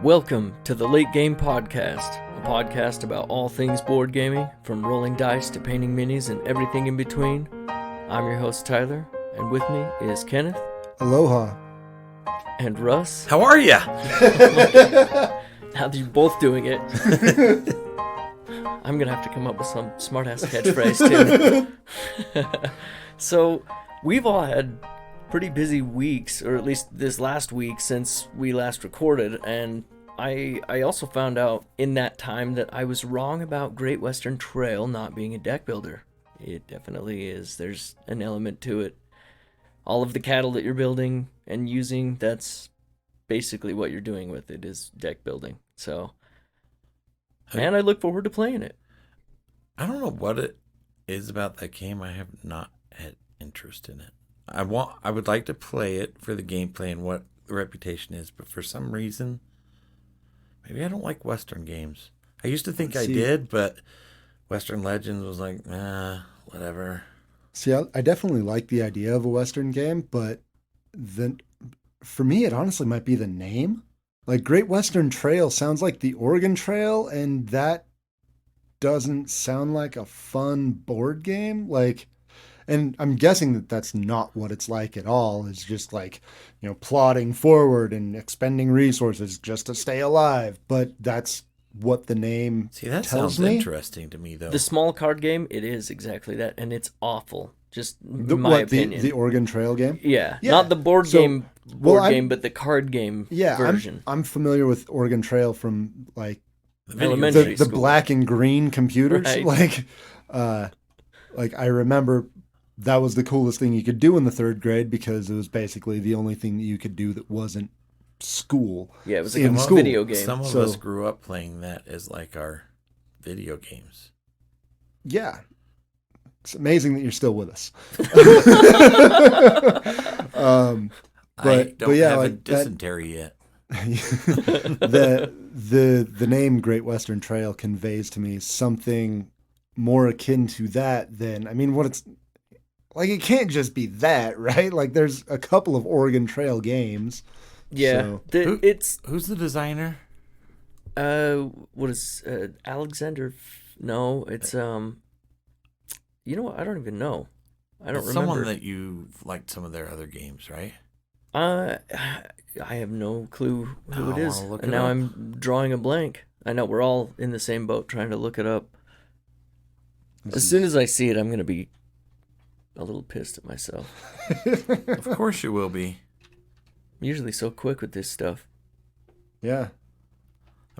Welcome to the Late Game Podcast, a podcast about all things board gaming, from rolling dice to painting minis and everything in between. I'm your host Tyler, and with me is Kenneth. Aloha. And Russ. How are ya? Now that you're both doing it, I'm going to have to come up with some smart-ass catchphrase too. So, we've all had pretty busy weeks, or at least this last week since we last recorded, and I also found out in that time that I was wrong about Great Western Trail not being a deck builder. It definitely is. There's an element to it. All of the cattle that you're building and using, that's basically what you're doing with it, is deck building. So, man, I look forward to playing it. I don't know what it is about that game. I have not had interest in it. I would like to play it for the gameplay and what the reputation is, but for some reason, maybe I don't like Western games. I used to think I did, but Western Legends was like, whatever. See, I definitely like the idea of a Western game, but for me, it honestly might be the name. Like, Great Western Trail sounds like the Oregon Trail, and that doesn't sound like a fun board game. Like, and I'm guessing that that's not what it's like at all. It's just like, plodding forward and expending resources just to stay alive. But that's what the name tells sounds me. Interesting to me, though. The small card game, it is exactly that, and it's awful. Just in my opinion. The Oregon Trail game? Yeah, not the board game, but the card game version. I'm familiar with Oregon Trail from like elementary the school. black and green computers. Right. Like I remember that was the coolest thing you could do in the third grade because it was basically the only thing that you could do that wasn't school. Yeah, it was like a video game. Some of us grew up playing that as like our video games. Yeah. It's amazing that you're still with us. I don't have a dysentery yet. The name Great Western Trail conveys to me something more akin to that than, what it's like. It can't just be that, right? Like, there's a couple of Oregon Trail games. Yeah, so. Who's the designer? What is Alexander? No, it's You know what? I don't even know. I don't remember. Someone that you liked some of their other games, right? I have no clue who it is. And now I'm drawing a blank. I know we're all in the same boat trying to look it up. As soon as I see it, I'm going to be a little pissed at myself. Of course you will be. I'm usually so quick with this stuff. Yeah.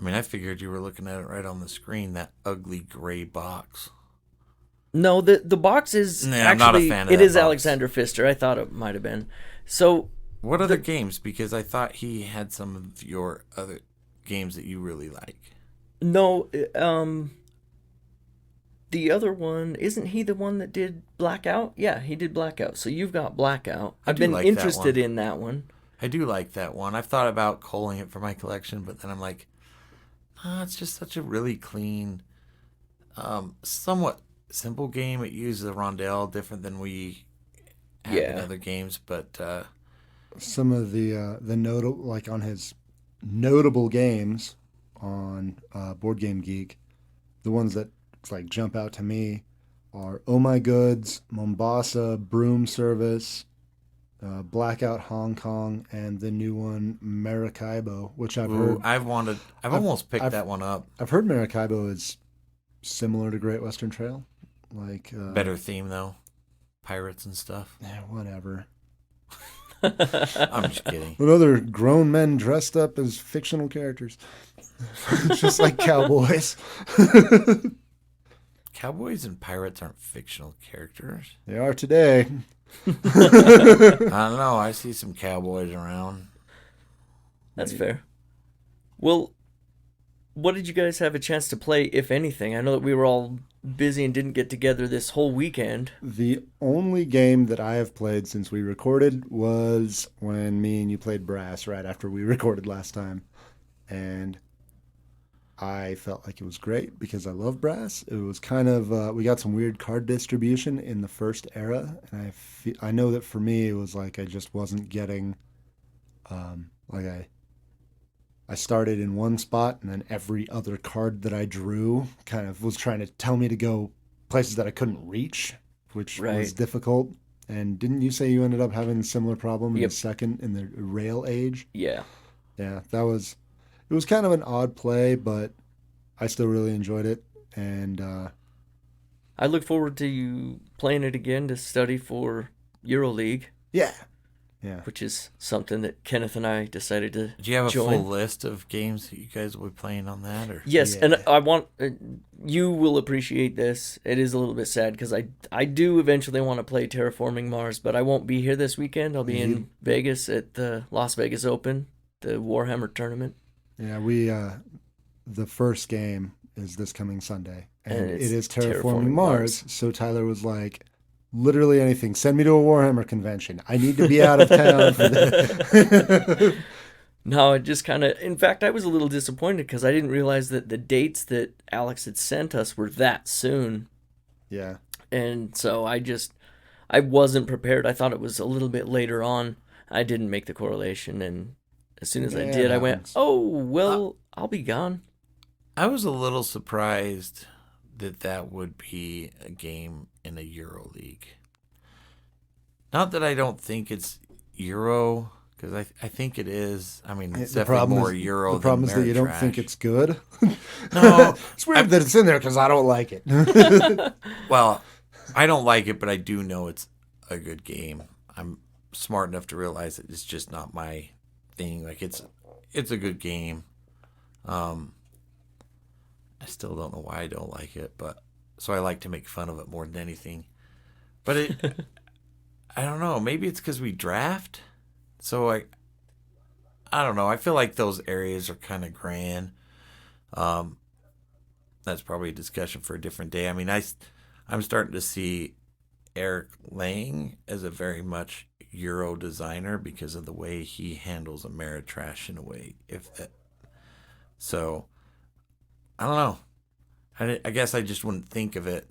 I figured you were looking at it right on the screen, that ugly gray box. No, the box is actually, I'm not a fan of it that is box. Alexander Pfister. I thought it might have been. So, what other games? Because I thought he had some of your other games that you really like. No, the other one, isn't he the one that did Blackout? Yeah, he did Blackout. So you've got Blackout. I've been interested in that one. I do like that one. I've thought about culling it for my collection, but then I'm like, it's just such a really clean, somewhat simple game. It uses a rondelle different than we have in other games, but some of the notable, like on his notable games on Board Game Geek, the ones that like jump out to me are Oh My Goods, Mombasa, Broom Service, Blackout Hong Kong, and the new one Maracaibo, which I've heard. I've almost picked that one up. I've heard Maracaibo is similar to Great Western Trail, like better theme though, pirates and stuff. Yeah, whatever. I'm just kidding. Another grown men dressed up as fictional characters, just like cowboys. Cowboys and pirates aren't fictional characters. They are today. I don't know. I see some cowboys around. That's fair. Well, what did you guys have a chance to play, if anything? I know that we were all busy and didn't get together this whole weekend. The only game that I have played since we recorded was when me and you played Brass right after we recorded last time. And I felt like it was great because I love Brass. It was kind of, we got some weird card distribution in the first era. And I know that for me, it was like I just wasn't getting, like I started in one spot, and then every other card that I drew kind of was trying to tell me to go places that I couldn't reach, which was difficult. And didn't you say you ended up having a similar problem in the second, in the rail age? Yeah. Yeah, it was kind of an odd play, but I still really enjoyed it. And I look forward to you playing it again to study for EuroLeague. Yeah. Which is something that Kenneth and I decided to Do you have join. a full list of games that you guys will be playing on that? Or? Yes, and I want you will appreciate this. It is a little bit sad because I do eventually want to play Terraforming Mars, but I won't be here this weekend. I'll be in Vegas at the Las Vegas Open, the Warhammer tournament. Yeah, the first game is this coming Sunday, and it is Terraforming Mars. So Tyler was like, literally anything. Send me to a Warhammer convention. I need to be out of town for this. No, it just kind of... In fact, I was a little disappointed because I didn't realize that the dates that Alex had sent us were that soon. Yeah. And so I wasn't prepared. I thought it was a little bit later on. I didn't make the correlation, and as soon as I did, I went, oh, well, I'll be gone. I was a little surprised that would be a game in a EuroLeague. Not that I don't think it's Euro, because I think it is. I mean, it's definitely more Euro than the problem is that you don't Ameritrash. think it's good. No. It's weird that it's in there because I don't like it. Well, I don't like it, but I do know it's a good game. I'm smart enough to realize that it's just not my thing. Like, it's a good game. I still don't know why I don't like it, but so I like to make fun of it more than anything. But I don't know. Maybe it's because we draft. So I don't know. I feel like those areas are kind of grand. That's probably a discussion for a different day. I mean, I'm starting to see Eric Lang as a very much Euro designer because of the way he handles Ameritrash in a way. So I don't know. I guess I just wouldn't think of it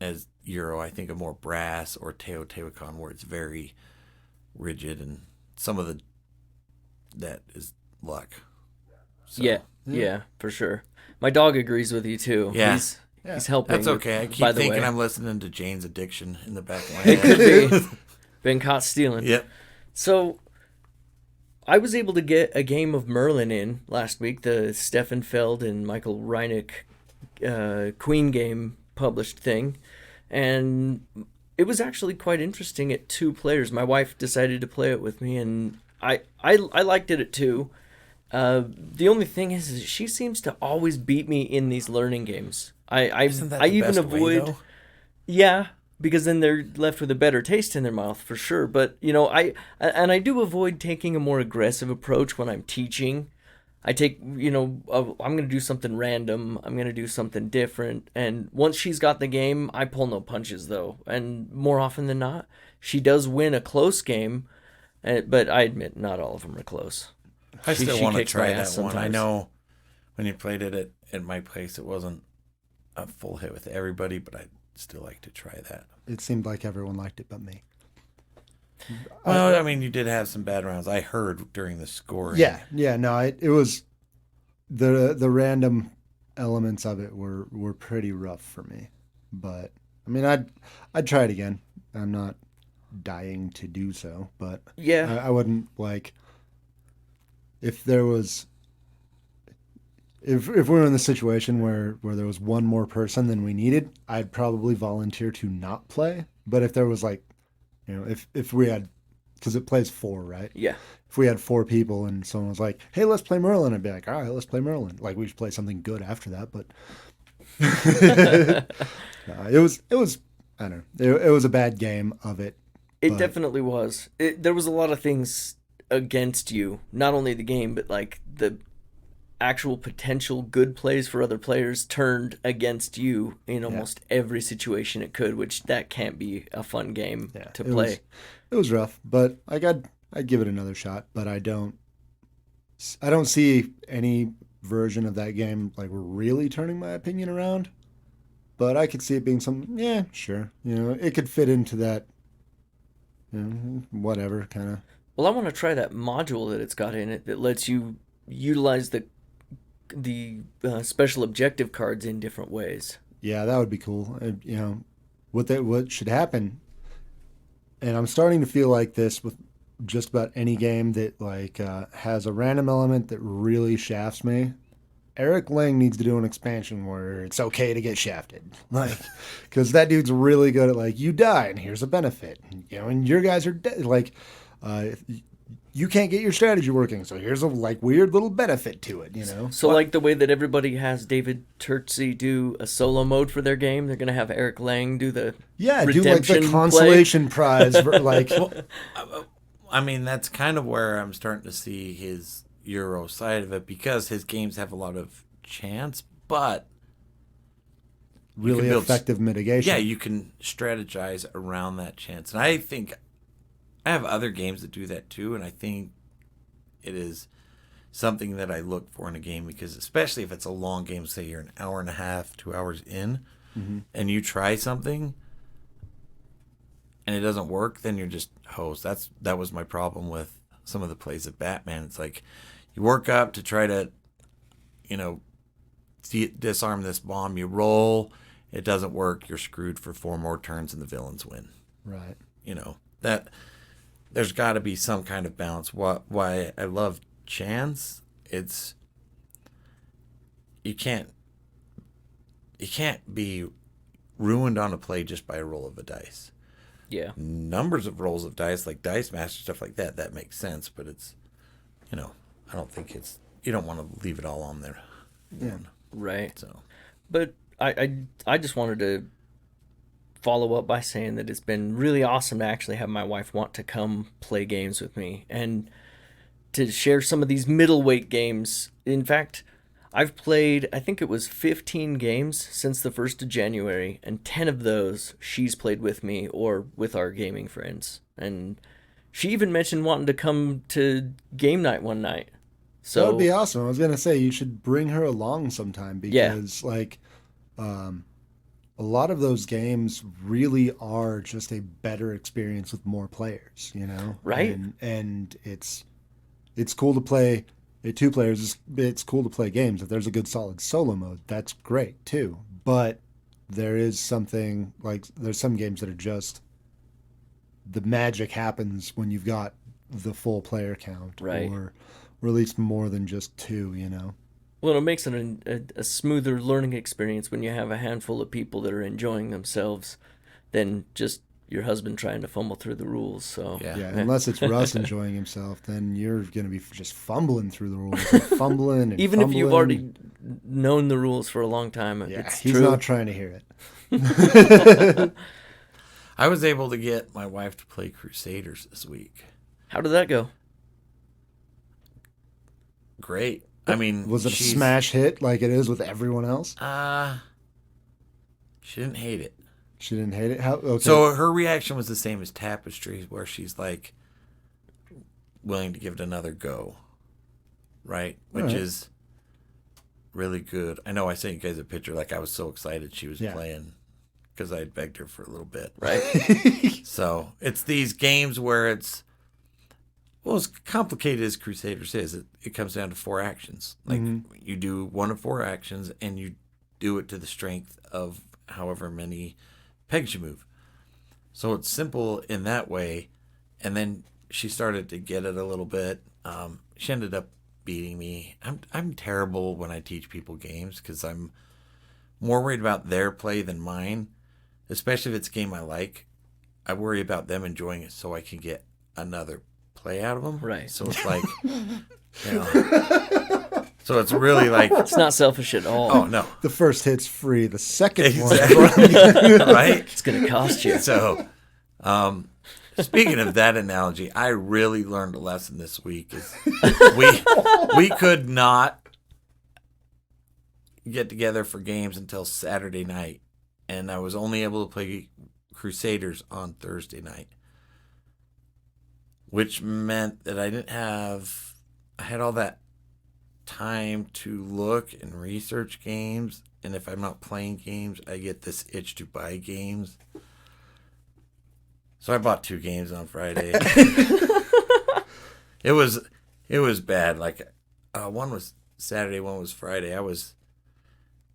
as Euro. I think of more brass or Teotihuacan, where it's very rigid, and some of that is luck. So, Yeah, for sure. My dog agrees with you too. Yeah. He's helping. That's okay. I keep by the thinking way. I'm listening to Jane's Addiction in the back of my It head. could be. Been caught stealing. Yep. So I was able to get a game of Merlin in last week, the Stefan Feld and Michael Reineck Queen game published thing. And it was actually quite interesting at 2 players. My wife decided to play it with me, and I liked it at 2. The only thing is she seems to always beat me in these learning games. Isn't that I the even best avoid... way, though? Yeah, because then they're left with a better taste in their mouth for sure. But I do avoid taking a more aggressive approach when I'm teaching. I take, I'm going to do something random. I'm going to do something different. And once she's got the game, I pull no punches though. And more often than not, she does win a close game. But I admit not all of them are close. I still want to kicks my try ass that one. I sometimes. know when you played it at my place, it wasn't a full hit with everybody, but I'd still like to try that. It seemed like everyone liked it but me. Well, I mean, you did have some bad rounds. I heard during the scoring. Yeah, no, it was the random elements of it were pretty rough for me. But I mean, I'd try it again. I'm not dying to do so, but Yeah. I wouldn't like if there was if we were in the situation where there was one more person than we needed, I'd probably volunteer to not play. But if there was like, if we had, because it plays 4, right? Yeah. If we had 4 people and someone was like, "Hey, let's play Merlin," I'd be like, "All right, let's play Merlin." Like we should play something good after that. But it was I don't know. It was a bad game of it. It definitely was. There was a lot of things against you. Not only the game, but like the actual potential good plays for other players turned against you in almost every situation it could, which that can't be a fun game to play. It was rough, but like I'd give it another shot, but I don't see any version of that game like really turning my opinion around. But I could see it being something, yeah, sure. It could fit into that whatever kind of. Well, I want to try that module that it's got in it that lets you utilize the special objective cards in different ways. Yeah, that would be cool. What should happen, and I'm starting to feel like this with just about any game that has a random element that really shafts me. Eric Lang needs to do an expansion where it's okay to get shafted, because that dude's really good at you die and here's a benefit, and your guys are dead. You can't get your strategy working, so here's a weird little benefit to it, So the way that everybody has David Turtsey do a solo mode for their game, they're gonna have Eric Lang do the redemption do the consolation prize, I mean, that's kind of where I'm starting to see his Euro side of it, because his games have a lot of chance, but really effective mitigation. Yeah, you can strategize around that chance. And I think I have other games that do that too, and I think it is something that I look for in a game, because especially if it's a long game, say you're an hour and a half, 2 hours in, and you try something and it doesn't work, then you're just hosed. That was my problem with some of the plays of Batman. It's like you work up to try to, disarm this bomb. You roll, it doesn't work. You're screwed for 4 more turns, and the villains win. Right. That there's got to be some kind of balance. Why I love chance? It's you can't be ruined on a play just by a roll of a dice. Yeah. Numbers of rolls of dice, like Dice Master, stuff like that makes sense, but it's, I don't think you don't want to leave it all on there. Yeah. Right. So, but I just wanted to follow up by saying that it's been really awesome to actually have my wife want to come play games with me and to share some of these middleweight games. In fact, I've played, I think it was 15 games since the 1st of January, and 10 of those she's played with me or with our gaming friends. And she even mentioned wanting to come to game night one night. So that would be awesome. I was going to say you should bring her along sometime, because a lot of those games really are just a better experience with more players, Right. And it's cool to play. 2 players, it's cool to play games. If there's a good solid solo mode, that's great too. But there is something there's some games that are just, the magic happens when you've got the full player count, right? Or at least more than just 2. Well, it makes it a smoother learning experience when you have a handful of people that are enjoying themselves than just your husband trying to fumble through the rules. So yeah, unless it's Russ enjoying himself, then you're going to be just fumbling through the rules, and fumbling, and even if you've already known the rules for a long time. Yeah, it's he's true. not trying to hear it. I was able to get my wife to play Crusaders this week. How did that go? Great. I mean, was it a smash hit like it is with everyone else? She didn't hate it. She didn't hate it? How? Okay. So her reaction was the same as Tapestry, where she's willing to give it another go, right? Which is really good. I know I sent you guys a picture. I was so excited she was playing, because I begged her for a little bit. Right. So it's these games where it's, as complicated as Crusaders is, it comes down to 4 actions. You do 1 of 4 actions, and you do it to the strength of however many pegs you move. So it's simple in that way. And then she started to get it a little bit. She ended up beating me. I'm terrible when I teach people games, because I'm more worried about their play than mine, especially if it's a game I like. I worry about them enjoying it so I can get another play out of them. Right. So it's so it's really it's not selfish at all. Oh, no. The first hit's free. The second one, right? It's going to cost you. So, speaking of that analogy, I really learned a lesson this week. We could not get together for games until Saturday night, and I was only able to play Crusaders on Thursday night, which meant that I had all that time to look and research games, and if I'm not playing games, I get this itch to buy games. So I bought 2 games on Friday. It was bad. one was Saturday, one was Friday. I was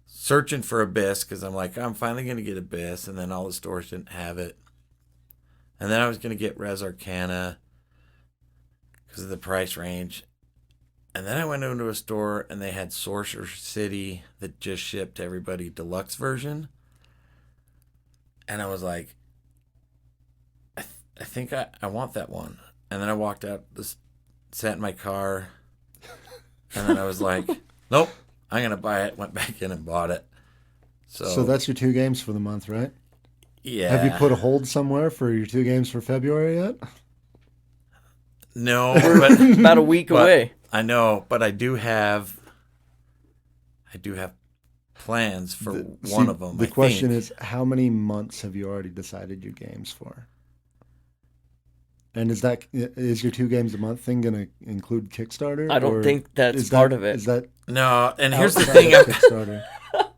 searching for Abyss because I'm like, I'm finally going to get Abyss, and then all the stores didn't have it. And then I was going to get Res Arcana because of the price range. And then I went into a store and they had Sorcerer City that just shipped everybody deluxe version. And I was like, I think I want that one. And then I walked out, sat in my car, and then I was like, nope, I'm going to buy it. Went back in and bought it. So that's your 2 games for the month, right? Yeah. Have you put a hold somewhere for your 2 games for February yet? No, but About a week away. I know, but I do have plans for one of them. The question is, how many months have you already decided your games for? And is your 2 games a month thing going to include Kickstarter? I don't think that's part of it. Is that no? And here's the outside thing: of Kickstarter?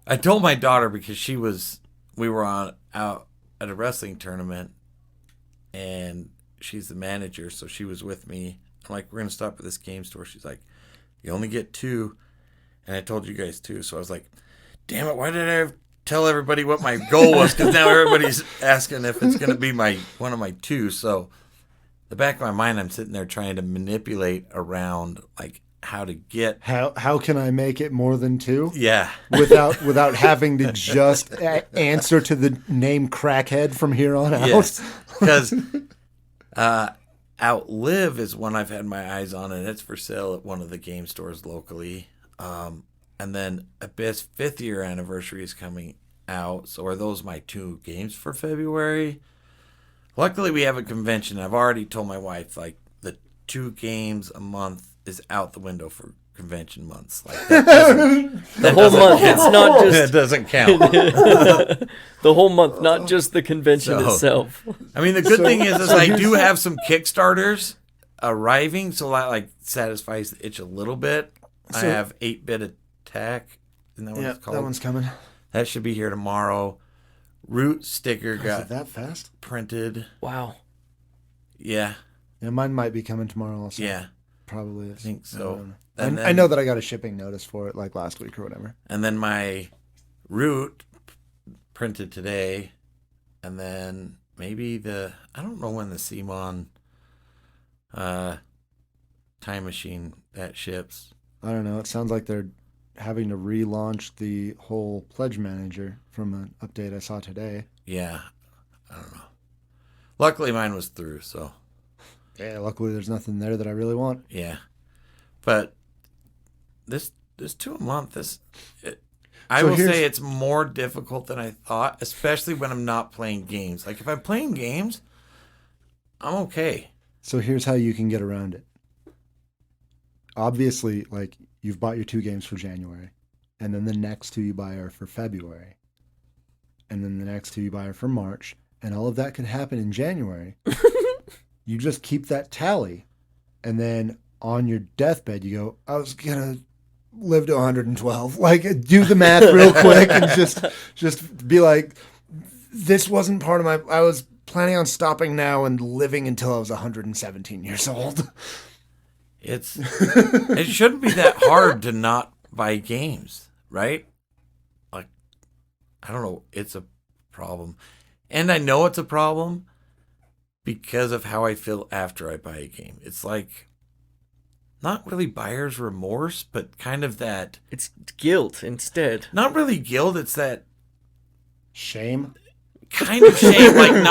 I told my daughter because we were out at a wrestling tournament, and she's the manager, so she was with me. I'm like, we're gonna stop at this game store. She's like, you only get 2, and I told you guys 2. So I was like, damn it, why did I tell everybody what my goal was? Because now everybody's asking if it's gonna be one of my 2. So the back of my mind, I'm sitting there trying to manipulate around like how to get How can I make it more than 2? yeah. Without having to just answer to the name crackhead from here on out. Yes, because Outlive is one I've had my eyes on, and it's for sale at one of the game stores locally. And then Abyss 5th year anniversary is coming out. So are those my 2 games for February? Luckily, we have a convention. I've already told my wife, like, the 2 games a month is out the window for convention months. Like The whole month. It's not It just doesn't count. the whole month, not just the convention So- itself. I mean, the good thing is I do have some Kickstarters arriving, so that like satisfies the itch a little bit. I So- have 8-Bit Attack. Isn't that what it's called? that one's coming. That should be here tomorrow. Root sticker Is got it that fast? printed. Wow. Yeah, Yeah, mine might be coming tomorrow also. yeah. Probably is. I think so. don't know. And I then- know that I got a shipping notice for it like last week or whatever. And then my Root printed today. And then maybe I don't know when the Simon time machine that ships. I don't know. It sounds like they're having to relaunch the whole pledge manager from an update I saw today. Yeah, I don't know. Luckily, mine was through, so Yeah, luckily there's nothing there that I really want. yeah. But this 2 a month, I So will here's- say it's more difficult than I thought, especially when I'm not playing games. Like if I'm playing games, I'm okay. So here's how you can get around it. Obviously, like you've bought your 2 games for January, and then the next 2 you buy are for February, and then the next 2 you buy are for March, and all of that can happen in January. You just keep that tally, and then on your deathbed you go, I was gonna live to 112. Like do the math real quick and just be like, this wasn't part of I was planning on stopping now and living until I was 117 years old. It shouldn't be that hard to not buy games, right? Like, I don't know. It's a problem. And I know it's a problem because of how I feel after I buy a game. It's like, not really buyer's remorse, but kind of that, It's guilt instead. not really guilt. It's that Shame. kind of shame, like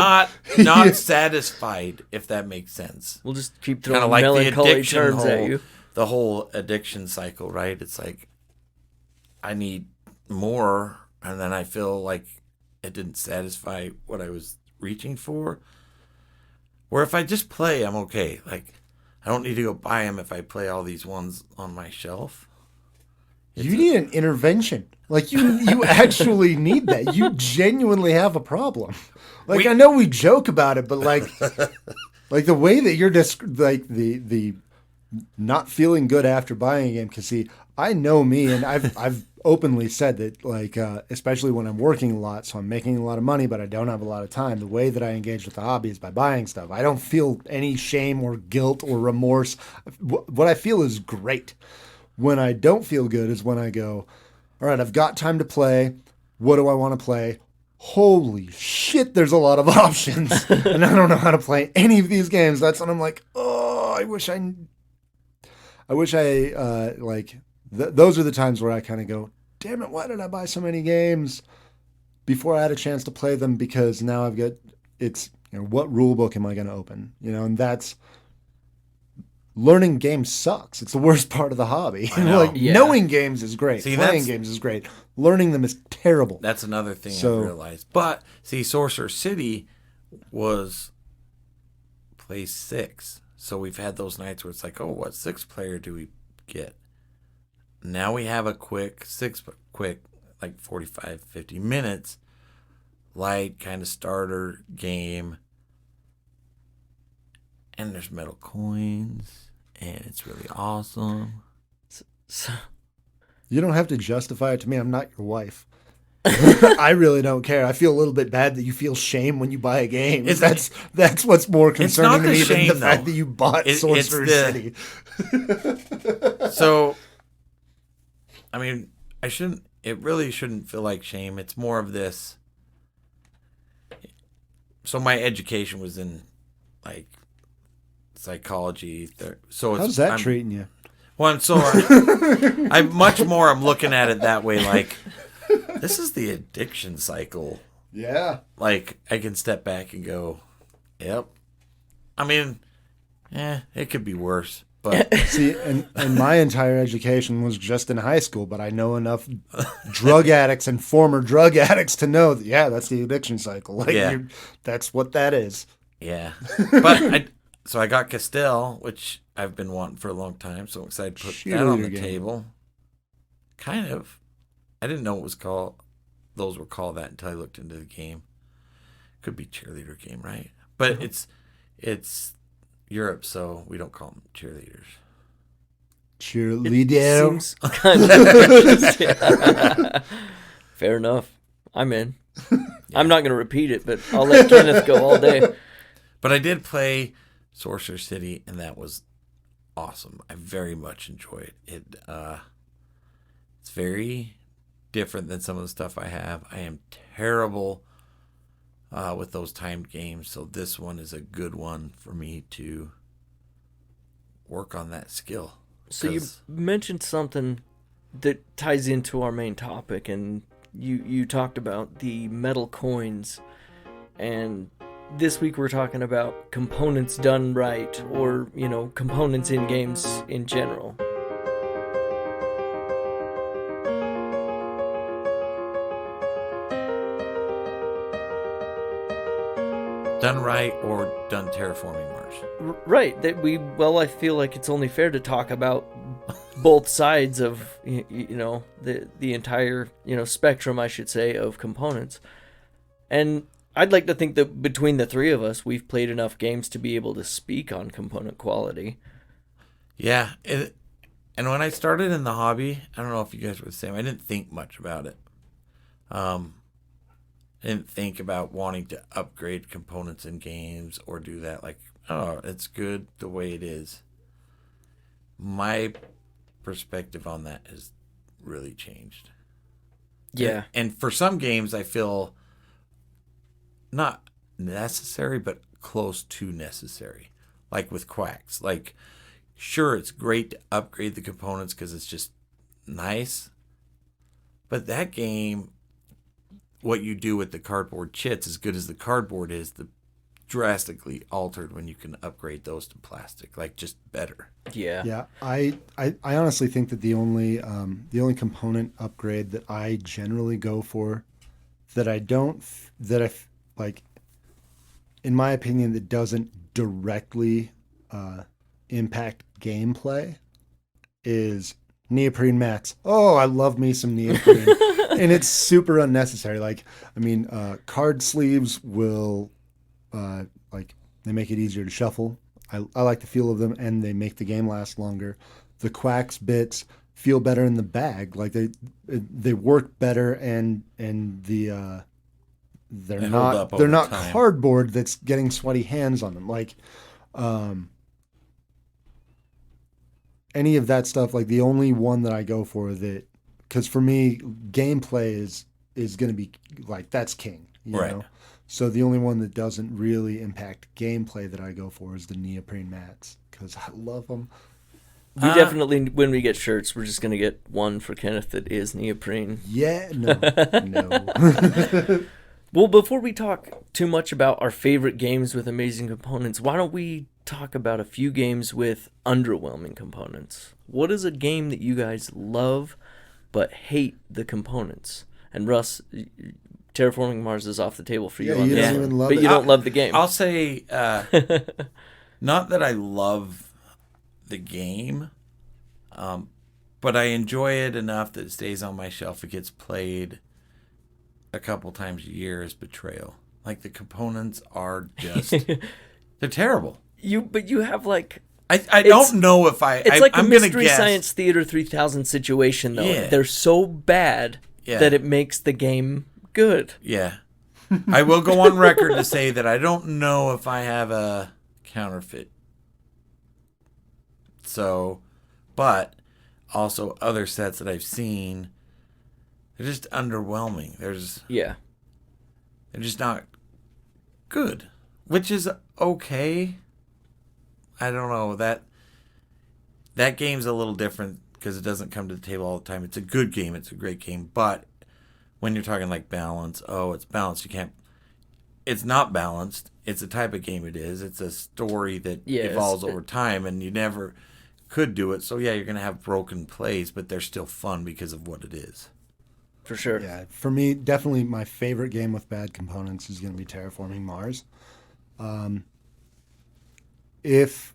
not satisfied, if that makes sense. We'll just keep Kind throwing of like the melancholy addiction terms at you. the whole addiction cycle, right? It's like I need more, and then I feel like it didn't satisfy what I was reaching for. Where if I just play, I'm okay. Like I don't need to go buy them if I play all these ones on my shelf. You need an intervention. Like you actually need that. You genuinely have a problem. Like I know we joke about it, but like the way that you're just like the not feeling good after buying a game. Because see, I know me, and I've openly said that like especially when I'm working a lot, so I'm making a lot of money, but I don't have a lot of time. The way that I engage with the hobby is by buying stuff. I don't feel any shame or guilt or remorse. What I feel is great. When I don't feel good is when I go, all right, I've got time to play. What do I want to play? Holy shit, there's a lot of options. And I don't know how to play any of these games. That's when I'm like, oh, those are the times where I kind of go, damn it, why did I buy so many games before I had a chance to play them? Because now what rule book am I going to open? And that's, learning games sucks. It's the worst part of the hobby. Knowing games is great. Playing games is great. Learning them is terrible. That's another thing I realized. But see, Sorcerer City was play 6. So we've had those nights where it's like, oh, what 6 player do we get? Now we have a quick like 45, 50 minutes, light kind of starter game. And there's metal coins, and it's really awesome. So, you don't have to justify it to me. I'm not your wife. I really don't care. I feel a little bit bad that you feel shame when you buy a game. That's what's more concerning to me than the fact that you bought Sorcerer City. So, I mean, it really shouldn't feel like shame. It's more of this. So my education was in, like, psychology. So how's that treating you? Well, so I'm looking at it that way. Like, this is the addiction cycle. Yeah. Like, I can step back and go, yep. I mean, it could be worse. But see, and my entire education was just in high school, but I know enough drug addicts and former drug addicts to know that, that's the addiction cycle. Like, that's what that is. Yeah. But So I got Castell, which I've been wanting for a long time, so I'm excited to put that on the table. Kind of. I didn't know it was called. Those were called that until I looked into the game. Could be cheerleader game, right? But it's Europe, so we don't call them cheerleaders. Cheerleader. Seems kind of fair enough. I'm in. Yeah. I'm not going to repeat it, but I'll let Kenneth go all day. But I did play Sorcerer City, and that was awesome. I very much enjoy it. It's very different than some of the stuff I have. I am terrible with those timed games, so this one is a good one for me to work on that skill. So you mentioned something that ties into our main topic, and you talked about the metal coins, and this week we're talking about components done right, or, components in games in general. Done right or done terraforming Mars. Right. I feel like it's only fair to talk about both sides of, the entire, spectrum, I should say, of components. And I'd like to think that between the three of us, we've played enough games to be able to speak on component quality. Yeah. And when I started in the hobby, I don't know if you guys were the same. I didn't think much about it. I didn't think about wanting to upgrade components in games or do that. Like, oh, it's good the way it is. My perspective on that has really changed. Yeah. And for some games, I feel not necessary, but close to necessary. Like with Quacks. Like, sure, it's great to upgrade the components because it's just nice. But that game, what you do with the cardboard chits, as good as the cardboard is, drastically altered when you can upgrade those to plastic. Like, just better. Yeah. Yeah. I honestly think that the only component upgrade that I generally go for, in my opinion, that doesn't directly impact gameplay, is neoprene mats. Oh, I love me some neoprene. And it's super unnecessary. Like, I mean, card sleeves will, they make it easier to shuffle. I like the feel of them, and they make the game last longer. The Quacks bits feel better in the bag. Like, they work better, and they're not time. Cardboard that's getting sweaty hands on them. Like, any of that stuff, like the only one that I go for that, because for me, gameplay is going to be like, that's king, you Right. know? So the only one that doesn't really impact gameplay that I go for is the neoprene mats, because I love them. We definitely, when we get shirts, we're just going to get one for Kenneth that is neoprene. Yeah, no. Well, before we talk too much about our favorite games with amazing components, why don't we talk about a few games with underwhelming components? What is a game that you guys love but hate the components? And Russ, Terraforming Mars is off the table for you Yeah, on you this don't one. even love But it. you don't love the game. I'll say, not that I love the game, but I enjoy it enough that it stays on my shelf. It gets played a couple times a year as Betrayal. Like, the components are just, they're terrible. But you have like... I don't know if It's like I'm a gonna Mystery guess. Science Theater 3000 situation, though. Yeah. They're so bad Yeah. that it makes the game good. Yeah. I will go on record to say that I don't know if I have a counterfeit. So, but also other sets that I've seen, they're just underwhelming. Yeah. They're just not good, which is okay. I don't know, that game's a little different because it doesn't come to the table all the time. It's a good game. It's a great game. But when you're talking like balance, it's balanced. It's not balanced. It's a type of game it is. It's a story that evolves over time, and you never could do it. So, yeah, you're going to have broken plays, but they're still fun because of what it is. For sure. Yeah, for me, definitely my favorite game with bad components is going to be Terraforming Mars. If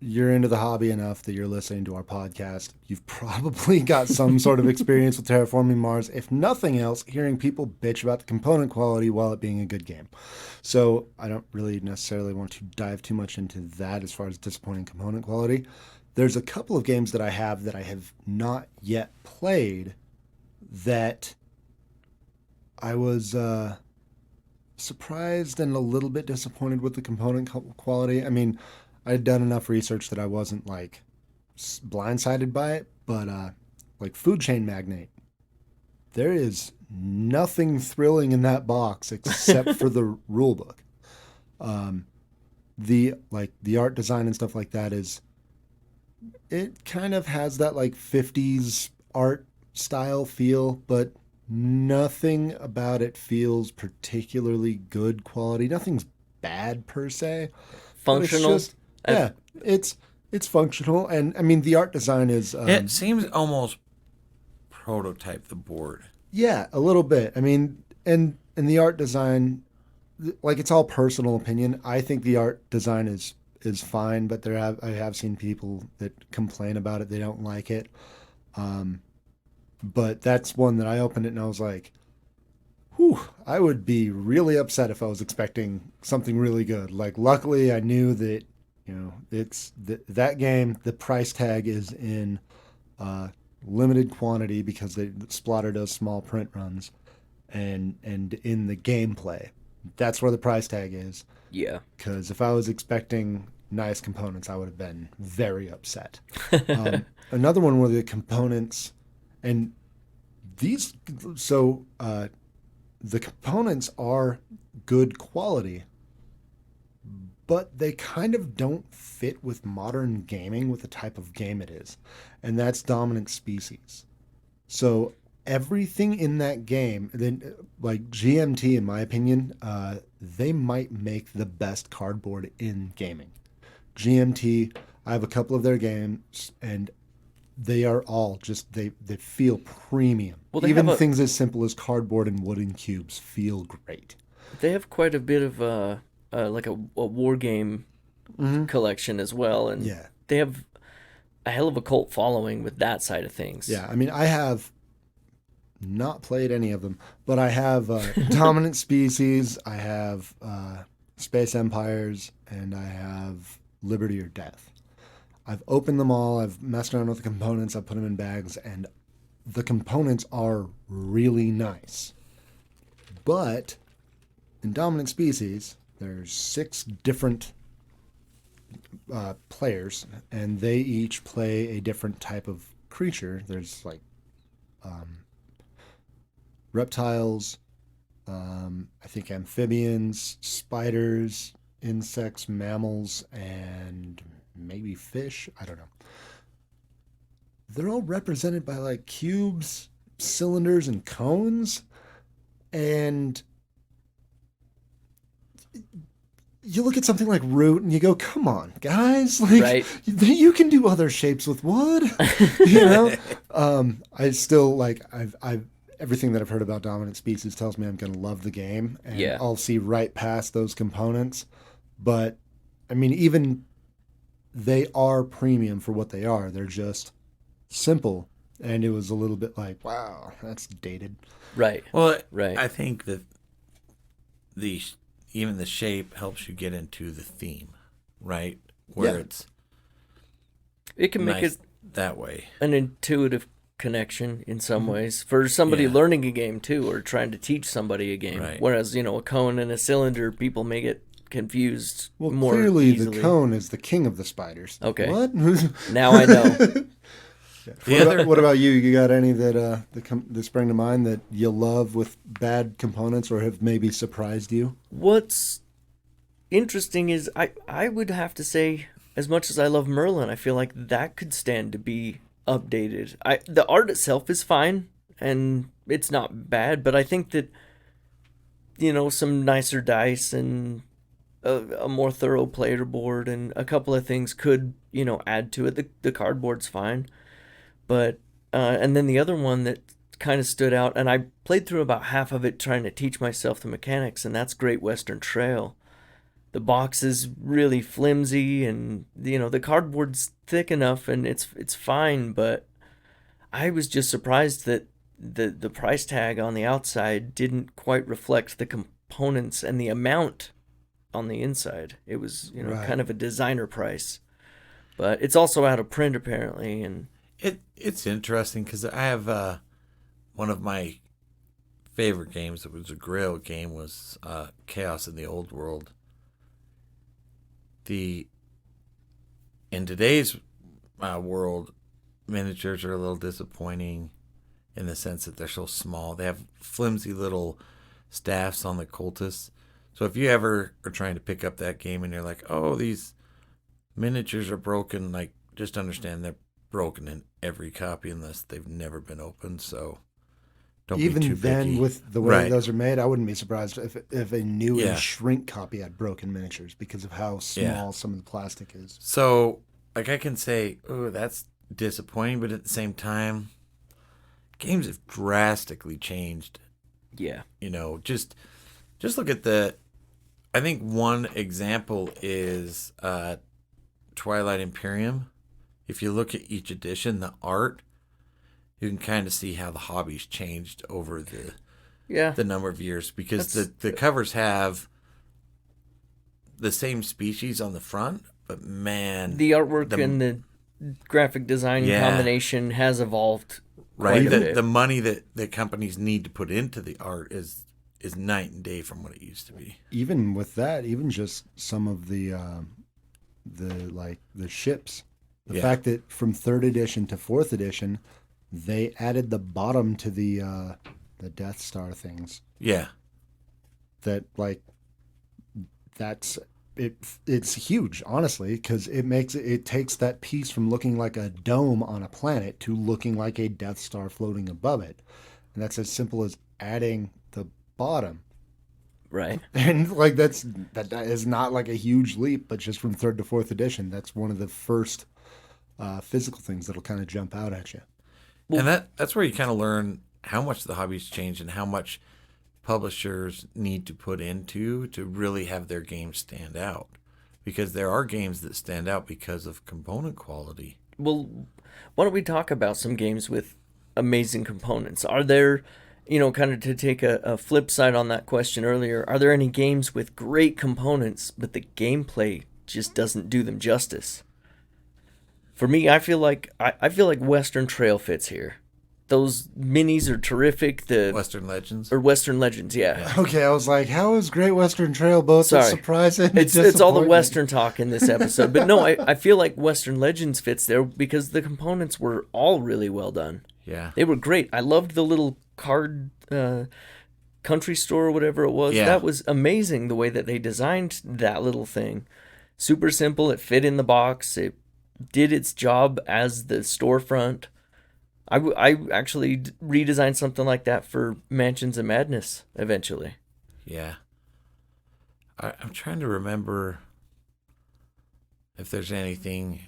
you're into the hobby enough that you're listening to our podcast, you've probably got some sort of experience with Terraforming Mars. If nothing else, hearing people bitch about the component quality while it being a good game. So I don't really necessarily want to dive too much into that as far as disappointing component quality. There's a couple of games that I have not yet played that I was surprised and a little bit disappointed with the component quality. I mean, I had done enough research that I wasn't like blindsided by it, but like Food Chain Magnate, there is nothing thrilling in that box except for the rule book. The art design and stuff like that it kind of has that like 50s art style feel, but nothing about it feels particularly good quality. Nothing's bad per se. Functional. It's functional, and I mean the art design is. It seems almost prototype the board. Yeah, a little bit. I mean, and the art design, like it's all personal opinion. I think the art design is fine, but I have seen people that complain about it. They don't like it. But that's one that I opened it and I was like, whew, I would be really upset if I was expecting something really good. Like, luckily I knew that, it's that game, the price tag is in limited quantity because Splotter does small print runs, and in the gameplay, that's where the price tag is. Yeah. Because if I was expecting nice components, I would have been very upset. Another one where the components, and the components are good quality, but they kind of don't fit with modern gaming, with the type of game it is, and that's Dominant Species. So everything in that game, then like GMT, in my opinion, they might make the best cardboard in gaming. GMT, I have a couple of their games, and they are all just, they feel premium. Well, even things as simple as cardboard and wooden cubes feel great. They have quite a bit of like a war game collection as well, and they have a hell of a cult following with that side of things. Yeah, I mean, I have not played any of them, but I have Dominant Species, I have Space Empires, and I have Liberty or Death. I've opened them all, I've messed around with the components, I've put them in bags, and the components are really nice. But in Dominant Species, there's 6 different players, and they each play a different type of creature. There's like reptiles, I think amphibians, spiders, insects, mammals, and maybe fish. I don't know. They're all represented by like cubes, cylinders, and cones. And you look at something like Root and you go, come on, guys. Like, Right. you can do other shapes with wood. I still like, I've everything that I've heard about Dominant Species tells me I'm going to love the game, and Yeah. I'll see right past those components. But I mean, even they are premium for what they are. They're just simple. And it was a little bit like, wow, that's dated. Right. Well, Right. I think that even the shape helps you get into the theme, right? Where Yeah. it's It can make nice it that way. an intuitive connection in some ways for somebody Yeah. learning a game too, or trying to teach somebody a game. Right. Whereas, a cone and a cylinder, people may get confused Well, more clearly easily. the cone is the king of the spiders. Okay. What? Now I know. What about you? You got any that spring to mind that you love with bad components or have maybe surprised you? What's interesting is I would have to say, as much as I love Merlin, I feel like that could stand to be updated. The art itself is fine and it's not bad, but I think that some nicer dice and a more thorough player board and a couple of things could add to it. The cardboard's fine, but and then the other one that kind of stood out, and I played through about half of it trying to teach myself the mechanics, and that's Great Western Trail. The box is really flimsy, and the cardboard's thick enough, and it's fine. But I was just surprised that the price tag on the outside didn't quite reflect the components and the amount on the inside. It was Right. kind of a designer price, but it's also out of print apparently, and It's interesting because I have one of my favorite games that was a Grail game was Chaos in the Old World. In today's world, miniatures are a little disappointing in the sense that they're so small. They have flimsy little staffs on the cultists. So if you ever are trying to pick up that game and you're like, oh, these miniatures are broken, like just understand they're broken in every copy unless they've never been opened. So don't Even be too then, picky. with the way Right. those are made, I wouldn't be surprised if a new Yeah. and shrink copy had broken miniatures because of how small Yeah. some of the plastic is. So, like, I can say, oh, that's disappointing, but at the same time, games have drastically changed. yeah. Just look at I think one example is Twilight Imperium. If you look at each edition, the art, you can kind of see how the hobby's changed over the number of years because the covers have the same species on the front, but man, The artwork and the graphic design Yeah. combination has evolved right? quite a bit. The money that companies need to put into the art is night and day from what it used to be. Even with that, even just some of the ships, the Yeah. fact that from third edition to fourth edition, they added the bottom to the Death Star things. Yeah, That like that's it. It's huge, honestly, because it takes that piece from looking like a dome on a planet to looking like a Death Star floating above it, and that's as simple as adding the bottom. Right. And like that is not like a huge leap, but just from third to fourth edition, that's one of the first physical things that'll kind of jump out at you. and that's where you kind of learn how much the hobby's changed and how much publishers need to put into to really have their games stand out. Because there are games that stand out because of component quality. Well, why don't we talk about some games with amazing components? Are there, kind of to take a flip side on that question earlier, are there any games with great components, but the gameplay just doesn't do them justice? For me, I feel like Western Trail fits here. Those minis are terrific. The Western Legends. or Western Legends, yeah. Okay, I was like, how is Great Western Trail both a Sorry. surprise and It's all the disappointment? Western talk in this episode. But no, I feel like Western Legends fits there because the components were all really well done. Yeah. They were great. I loved the little card country store or whatever it was. Yeah. That was amazing the way that they designed that little thing. Super simple. It fit in the box. It did its job as the storefront. I actually redesigned something like that for Mansions of Madness eventually. Yeah. I'm trying to remember if there's anything.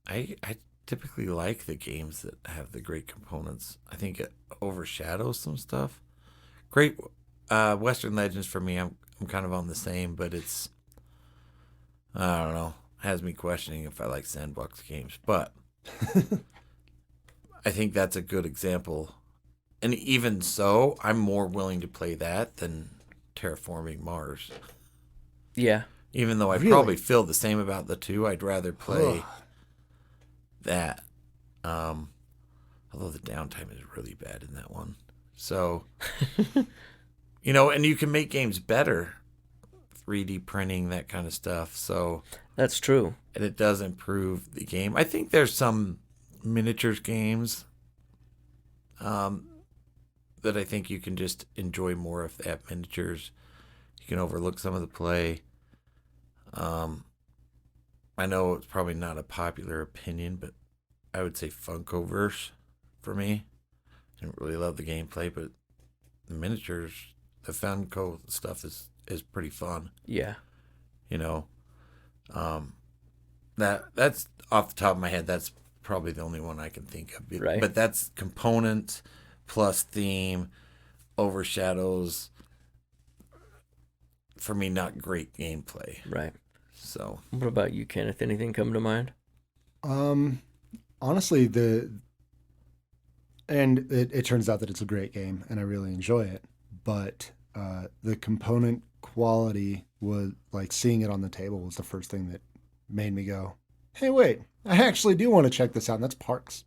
I typically like the games that have the great components. I think it overshadows some stuff. Great Western Legends for me, I'm kind of on the same, but it's, I don't know, has me questioning if I like sandbox games. But I think that's a good example. And even so, I'm more willing to play that than Terraforming Mars. Yeah. Even though I Really? probably feel the same about the two, I'd rather play that. Although the downtime is really bad in that one. So, and you can make games better. 3D printing, that kind of stuff. So That's true. and it does improve the game. I think there's some miniatures games that I think you can just enjoy more if they have miniatures. You can overlook some of the play. I know it's probably not a popular opinion, but I would say Funkoverse for me. I didn't really love the gameplay, but the miniatures, the Funko stuff is pretty fun. Yeah. That's off the top of my head. That's probably the only one I can think of. Right. But that's component plus theme overshadows, for me, not great gameplay. Right. So What about you, Kenneth? Anything come to mind? Honestly, it turns out that it's a great game and I really enjoy it, but the component quality was like seeing it on the table was the first thing that made me go, hey, wait, I actually do want to check this out. And that's Parks.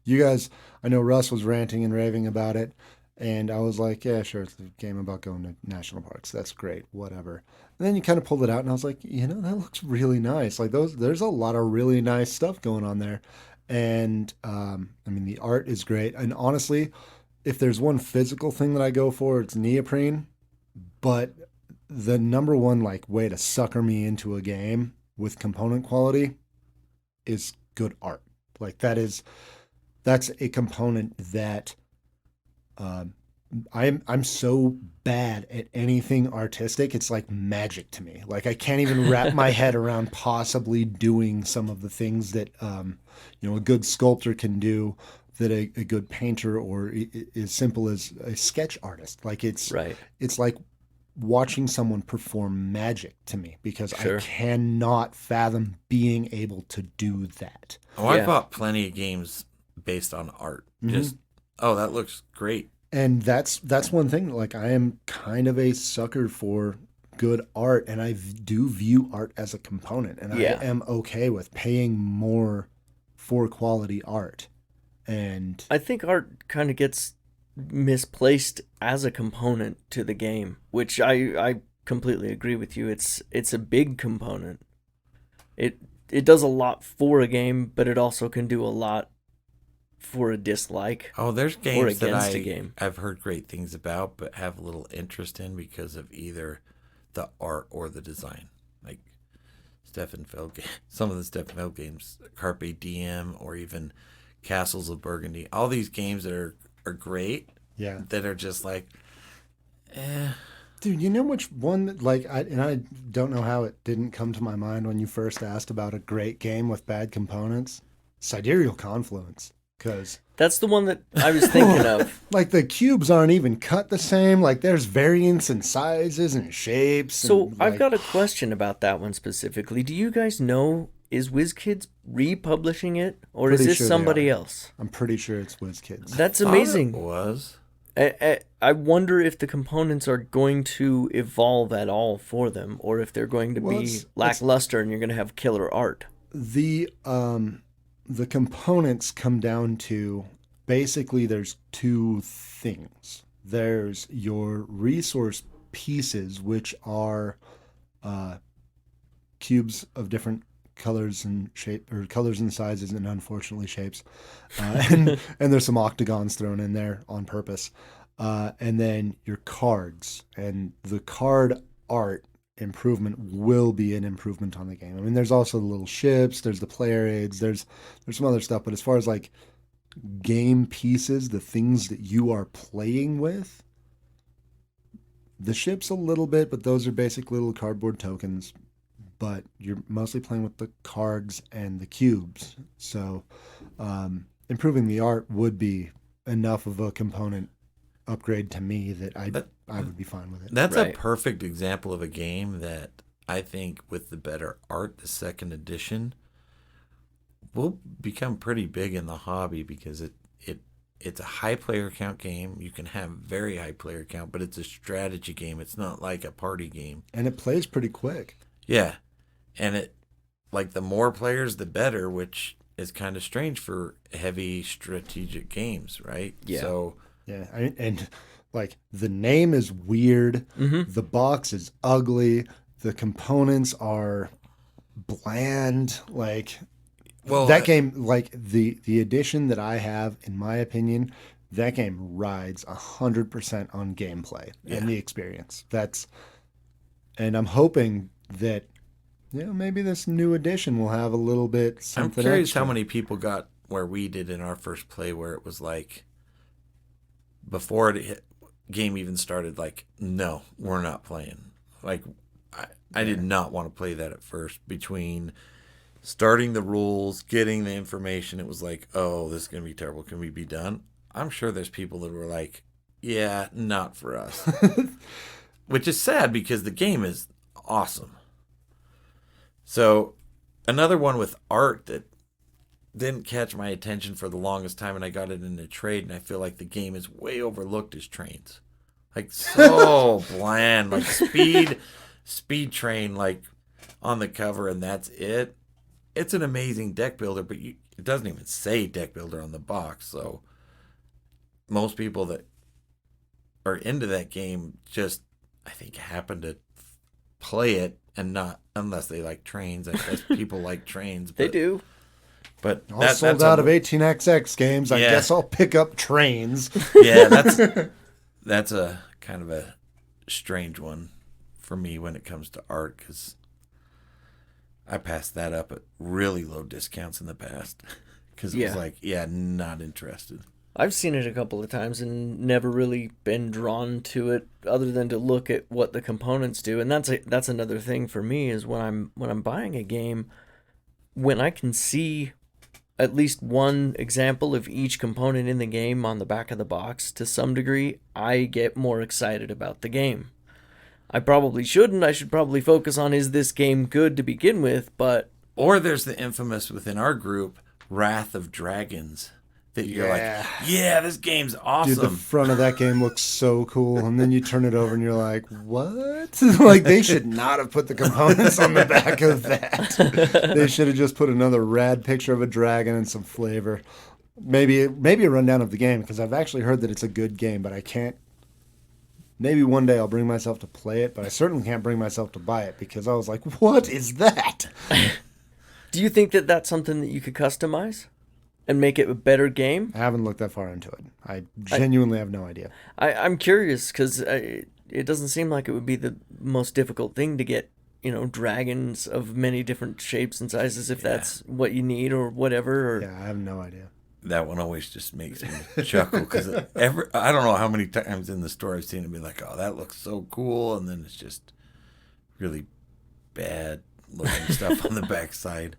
You guys, I know Russ was ranting and raving about it, and I was like, yeah, sure, it's a game about going to national parks. That's great, whatever. And then you kind of pulled it out, and I was like, that looks really nice. Like there's a lot of really nice stuff going on there. And the art is great. And honestly, if there's one physical thing that I go for, it's neoprene. But the number one way to sucker me into a game with component quality is good art. That's a component that I'm so bad at anything artistic. It's like magic to me. I can't even wrap my head around possibly doing some of the things that a good sculptor can do, that a good painter or as simple as a sketch artist. Right. It's like watching someone perform magic to me, because Sure. I cannot fathom being able to do that. Oh, I Yeah. bought plenty of games based on art. Just, that looks great. And that's one thing. I am kind of a sucker for good art, and I do view art as a component, and Yeah. I am okay with paying more for quality art. And I think art kind of gets misplaced as a component to the game, which I completely agree with you. It's a big component. It does a lot for a game, but it also can do a lot for a dislike. Oh, there's games that against a game. I've heard great things about, but have little interest in because of either the art or the design. Like Stefan Feld, some of the Stefan Feld games, Carpe Diem, or even Castles of Burgundy. All these games that are great, yeah, that are just dude, you know which one that, I don't know how it didn't come to my mind when you first asked about a great game with bad components. Sidereal Confluence. Because That's the one that I was thinking of. the cubes aren't even cut the same. There's variance in sizes and shapes. So and, I've got a question about that one specifically. Do you guys know, is WizKids republishing it, or is Pretty this sure they somebody are. else? I'm pretty sure it's WizKids. That's It amazing. was. I wonder if the components are going to evolve at all for them, or if they're going to Well, be it's- lackluster and you're going to have killer art. The components come down to basically there's two things. There's your resource pieces, which are cubes of different colors and shape, or colors and sizes, and unfortunately shapes, and there's some octagons thrown in there on purpose, and then your cards, and the card art improvement will be an improvement on the game. I mean, there's also the little ships, there's the player aids, there's some other stuff, but as far as like game pieces, the things that you are playing with, the ships a little bit, but those are basic little cardboard tokens. But you're mostly playing with the cards and the cubes. So improving the art would be enough of a component upgrade to me that I would be fine with it. That's Right. a perfect example of a game that I think with the better art, the second edition, will become pretty big in the hobby because it's a high player count game. You can have very high player count, but it's a strategy game. It's not like a party game. And it plays pretty quick. Yeah. And it, like, the more players, the better, which is kind of strange for heavy strategic games, right? Yeah. So, Yeah. And like the name is weird. Mm-hmm. The box is ugly. The components are bland. Like, well, that game, like the edition that I have, in my opinion, that game rides 100% on gameplay and the experience. And I'm hoping that, maybe this new edition will have a little bit something. I'm curious extra. how many people got where we did in our first play, where it was like, before game even started, like, no, we're not playing. Like, I did not want to play that at first. Between starting the rules, getting the information, it was like, oh, this is going to be terrible. Can we be done? I'm sure there's people that were like, yeah, not for us. Which is sad because the game is awesome. So another one with art that didn't catch my attention for the longest time, and I got it in a trade, and I feel like the game is way overlooked, is trains. Like, so bland. Like, speed train, like, on the cover, and that's it. It's an amazing deck builder, but it doesn't even say deck builder on the box. So most people that are into that game just, I think, happen to play it, and not unless they like trains. I guess people like trains. But, They do. But All sold out of 18xx games. I guess I'll pick up trains. Yeah, that's a kind of a strange one for me when it comes to art, because I passed that up at really low discounts in the past because it was like, not interested. I've seen it a couple of times and never really been drawn to it, other than to look at what the components do. And that's another thing for me, is when I'm buying a game, when I can see at least one example of each component in the game on the back of the box to some degree, I get more excited about the game. I probably shouldn't. I should probably focus on, is this game good to begin with? But Or there's the infamous within our group, Wrath of Dragons. That you're like, yeah, this game's awesome. Dude, the front of that game looks so cool. And then you turn it over and you're like, what? Like, they should not have put the components on the back of that. They should have just put another rad picture of a dragon and some flavor. Maybe a rundown of the game, because I've actually heard that it's a good game, but I can't. Maybe one day I'll bring myself to play it, but I certainly can't bring myself to buy it, because I was like, what is that? do you think that that's something that you could customize and make it a better game? I haven't looked that far into it. I genuinely have no idea. I'm curious, because it doesn't seem like it would be the most difficult thing to get, dragons of many different shapes and sizes, if that's what you need or whatever. Or... Yeah, I have no idea. That one always just makes me chuckle, because I don't know how many times in the store I've seen it be like, oh, that looks so cool, and then it's just really bad looking stuff on the backside.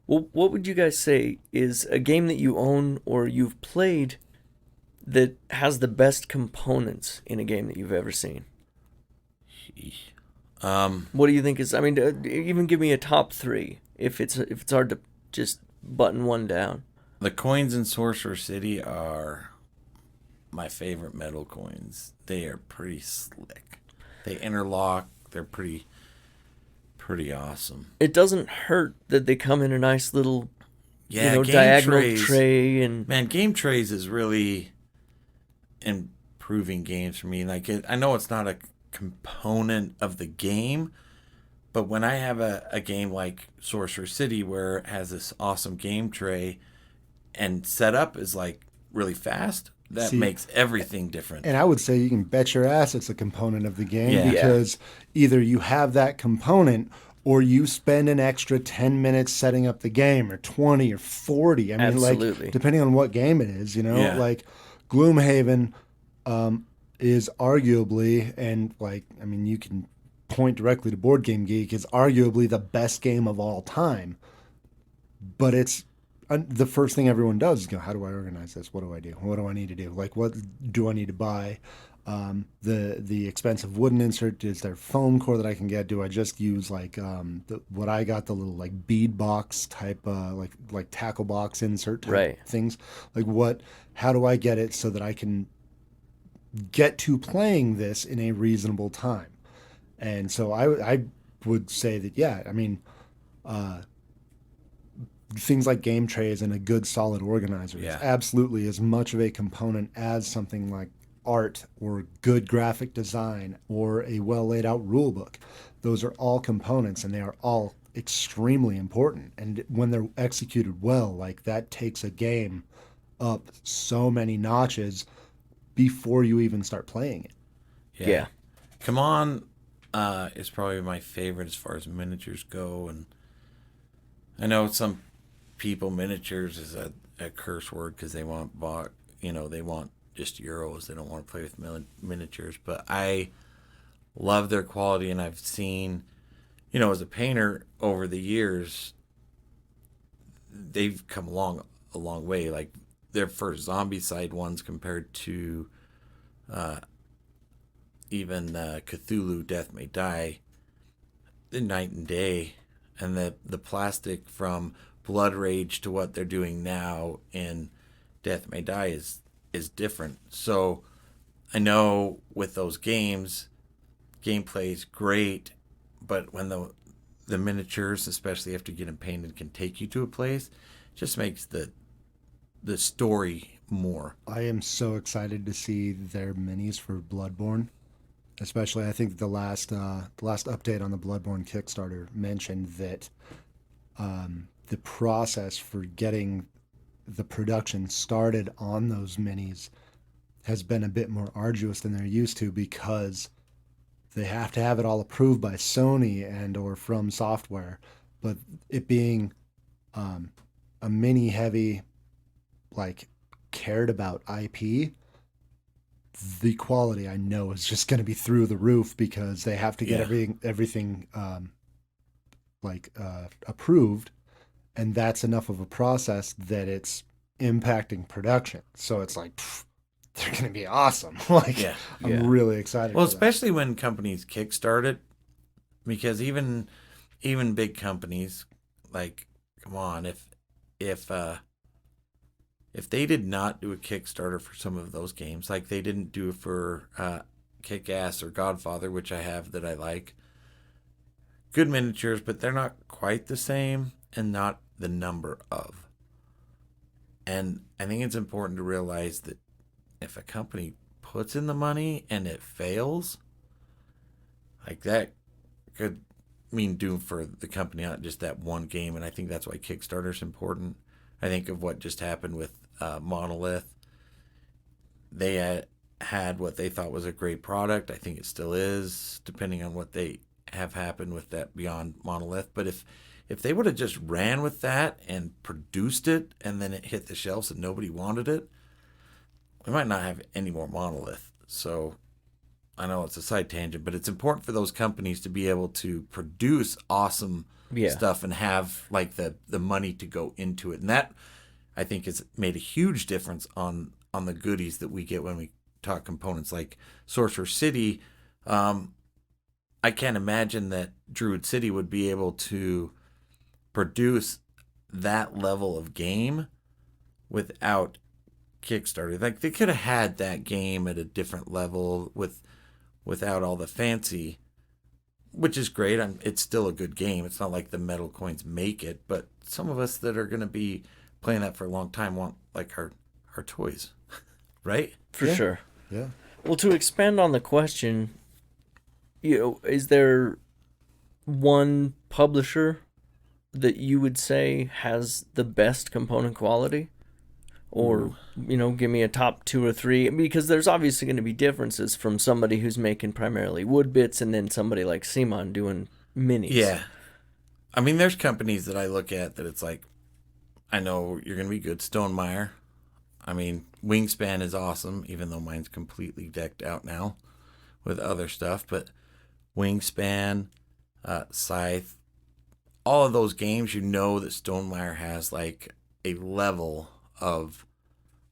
Well, what would you guys say is a game that you own or you've played that has the best components in a game that you've ever seen? What do you think is? I mean, even give me a top three if it's hard to just button one down. The coins in Sorcerer City are my favorite metal coins. They are pretty slick. They interlock. They're pretty awesome. It doesn't hurt that they come in a nice little Yeah, game diagonal trays. tray and Man, game trays is really improving games for me. Like, I know it's not a component of the game, but when I have a game like Sorcerer City where it has this awesome game tray and setup is like really fast, that See, makes everything different. and I would say you can bet your ass it's a component of the game Yeah. because either you have that component or you spend an extra 10 minutes setting up the game or 20 or 40. I mean, Absolutely. like, depending on what game it is, Yeah. like Gloomhaven is arguably, and like, I mean, you can point directly to Board Game Geek, is arguably the best game of all time. But it's the first thing everyone does is go, how do I organize this? What do I do? What do I need to do? Like, what do I need to buy? The expensive wooden insert, is there foam core that I can get? Do I just use like what I got, the little like bead box type like tackle box insert type Right. things? Like, what? How do I get it so that I can get to playing this in a reasonable time? And so I would say that, yeah, I mean, things like game trays and a good solid organizer is Yeah. absolutely as much of a component as something like art or good graphic design or a well laid out rule book. Those are all components and they are all extremely important. And when they're executed well, like that takes a game up so many notches before you even start playing it. Yeah. Come On is probably my favorite as far as miniatures go. And I know some people, miniatures is a curse word because they want they want just euros. They don't want to play with miniatures. But I love their quality, and I've seen, as a painter over the years, they've come a long way. Like their first zombie side ones compared to even Cthulhu Death May Die, the night and day. And the plastic from Blood Rage to what they're doing now in Death May Die is different. So I know with those games, gameplay is great, but when the miniatures, especially after getting painted, can take you to a place, it just makes the story more. I am so excited to see their minis for Bloodborne. Especially, I think the last update on the Bloodborne Kickstarter mentioned that the process for getting the production started on those minis has been a bit more arduous than they're used to because they have to have it all approved by Sony and or From Software. But it being a mini heavy, like cared about IP, the quality I know is just going to be through the roof because they have to get everything approved, and that's enough of a process that it's impacting production. So it's like they're going to be awesome. I'm really excited. Well, for that. especially when companies kickstart it, because even big companies, like, come on, if they did not do a Kickstarter for some of those games, like they didn't do it for Kick-Ass or Godfather, which I have that I like, good miniatures, but they're not quite the same and not the number of. And I think it's important to realize that if a company puts in the money and it fails, like that could mean doom for the company, not just that one game. And I think that's why Kickstarter is important. I think of what just happened with Monolith. They had what they thought was a great product. I think it still is, depending on what they have happened with that beyond Monolith. But if they would have just ran with that and produced it and then it hit the shelves and nobody wanted it, we might not have any more Monolith. So I know it's a side tangent, but it's important for those companies to be able to produce awesome stuff and have like the money to go into it. And that, I think, has made a huge difference on the goodies that we get when we talk components. Like Sorcerer City, I can't imagine that Druid City would be able to produce that level of game without Kickstarter. Like they could have had that game at a different level without all the fancy which is great. It's still a good game. It's not like the metal coins make it, but some of us that are going to be playing that for a long time want like our toys, right? For sure. Yeah. Well, to expand on the question, is there one publisher that you would say has the best component quality? Or, give me a top 2 or 3, because there's obviously going to be differences from somebody who's making primarily wood bits and then somebody like Simon doing minis. Yeah. I mean, there's companies that I look at that it's like, I know you're going to be good. Stonemeyer. I mean, Wingspan is awesome, even though mine's completely decked out now with other stuff. But Wingspan, Scythe, all of those games, that Stonemeyer has like a level of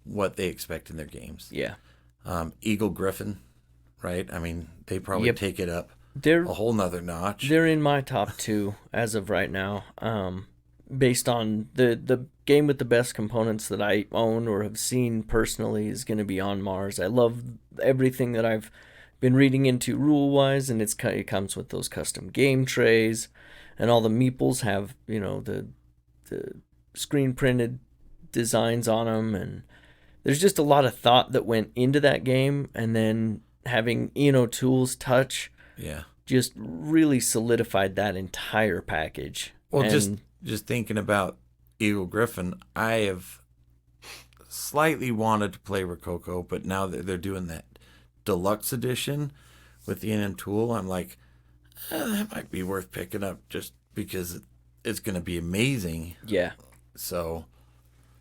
what they expect in their games. Yeah. Eagle Griffin, right? I mean, they probably take it up They're a whole nother notch. They're in my top 2 as of right now. Based on the game with the best components that I own or have seen personally is going to be On Mars. I love everything that I've been reading into rule-wise, and it comes with those custom game trays, and all the meeples have, the screen-printed designs on them, and there's just a lot of thought that went into that game, and then having Tools touch just really solidified that entire package. Well, just thinking about Eagle Griffin, I have slightly wanted to play Rococo, but now that they're doing that deluxe edition with the NM Tool, I'm like, that might be worth picking up just because it's going to be amazing. Yeah. So.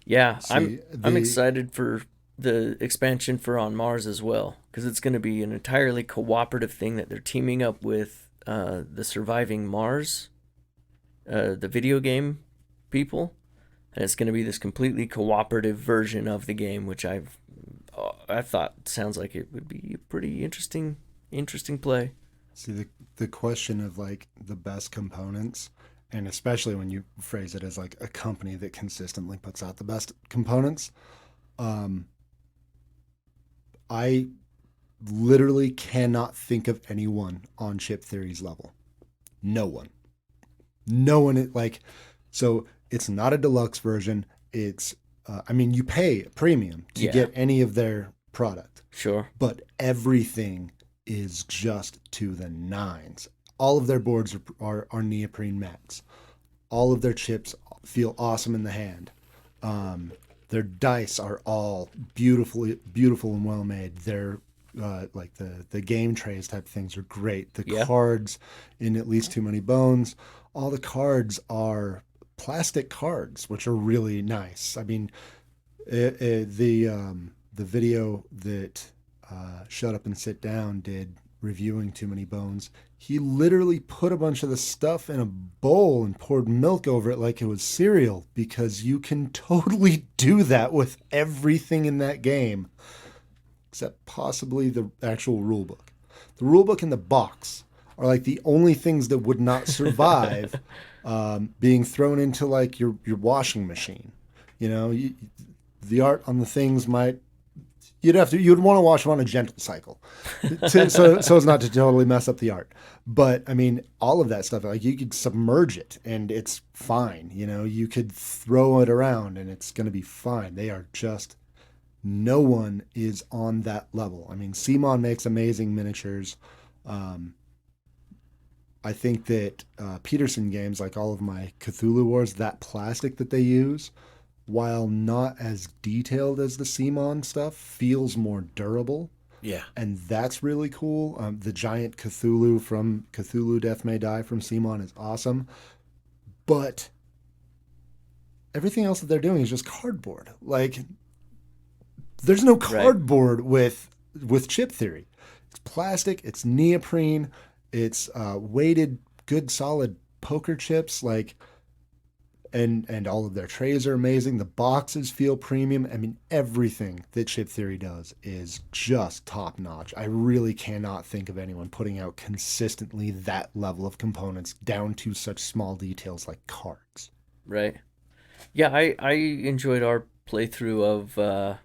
Yeah, I'm excited for the expansion for On Mars as well, because it's going to be an entirely cooperative thing that they're teaming up with the Surviving Mars, the video game people, and it's going to be this completely cooperative version of the game, which I thought sounds like it would be a pretty interesting play. See, the question of like the best components, and especially when you phrase it as like a company that consistently puts out the best components, I literally cannot think of anyone on Chip Theory's level. No one. So it's not a deluxe version. It's, you pay a premium to get any of their product. Sure. But everything is just to the nines. All of their boards are neoprene mats. All of their chips feel awesome in the hand. Their dice are all beautiful and well made. They're like the game trays type things are great. The cards in At Least Too Many Bones, all the cards are plastic cards, which are really nice. I mean, the video that Shut Up and Sit Down did reviewing Too Many Bones, he literally put a bunch of the stuff in a bowl and poured milk over it like it was cereal, because you can totally do that with everything in that game except possibly the actual rule book. The rule book and the box are like the only things that would not survive being thrown into like your washing machine. The art on the things you'd want to wash them on a gentle cycle so as not to totally mess up the art. But I mean, all of that stuff, like you could submerge it and it's fine. You could throw it around and it's going to be fine. They are just, no one is on that level. I mean, Simon makes amazing miniatures. I think that Peterson games, like all of my Cthulhu Wars, that plastic that they use, while not as detailed as the Simon stuff, feels more durable. Yeah. And that's really cool. The giant Cthulhu from Cthulhu Death May Die from Simon is awesome. But everything else that they're doing is just cardboard. Like, there's no cardboard with Chip Theory. It's plastic, it's neoprene, it's weighted, good, solid poker chips, like... And all of their trays are amazing. The boxes feel premium. I mean, everything that Chip Theory does is just top notch. I really cannot think of anyone putting out consistently that level of components down to such small details like cards. Right. Yeah, I enjoyed our playthrough of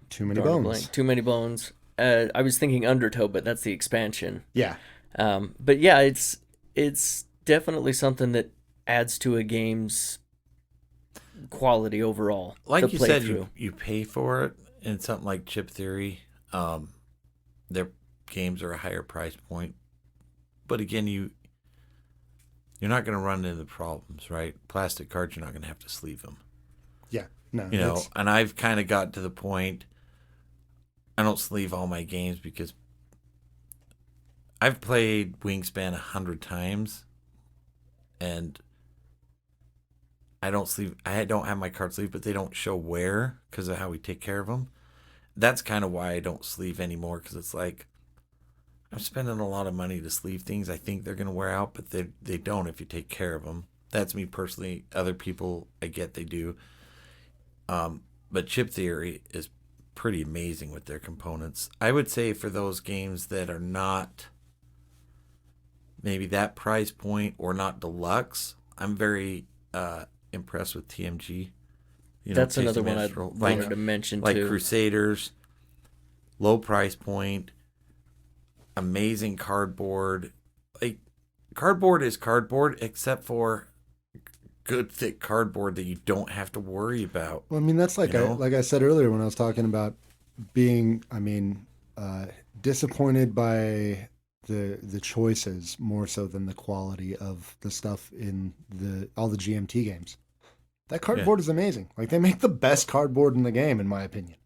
Too Many Bones. Too Many Bones. I was thinking Undertow, but that's the expansion. Yeah. But yeah, it's it's definitely something that adds to a game's quality overall. Like to you play said, through. you pay for it in something like Chip Theory. Their games are a higher price point, but again, you're not going to run into problems, right? Plastic cards, you're not going to have to sleeve them. Yeah, no, You know, and I've kind of got to the point. I don't sleeve all my games because I've played Wingspan 100 times, and I don't sleeve. I don't have my card sleeve, but they don't show wear because of how we take care of them. That's kind of why I don't sleeve anymore, because it's like I'm spending a lot of money to sleeve things. I think they're going to wear out, but they don't if you take care of them. That's me personally. Other people, I get they do. But Chip Theory is pretty amazing with their components. I would say for those games that are not maybe that price point or not deluxe, I'm very impressed with TMG. You know, That's another one I wanted to mention like too. Crusaders, low price point, amazing cardboard. Like cardboard is cardboard, except for good thick cardboard that you don't have to worry about. Well, I mean, that's like like I said earlier when I was talking about being, disappointed by the choices more so than the quality of the stuff in all the GMT games. That cardboard is amazing. Like they make the best cardboard in the game, in my opinion.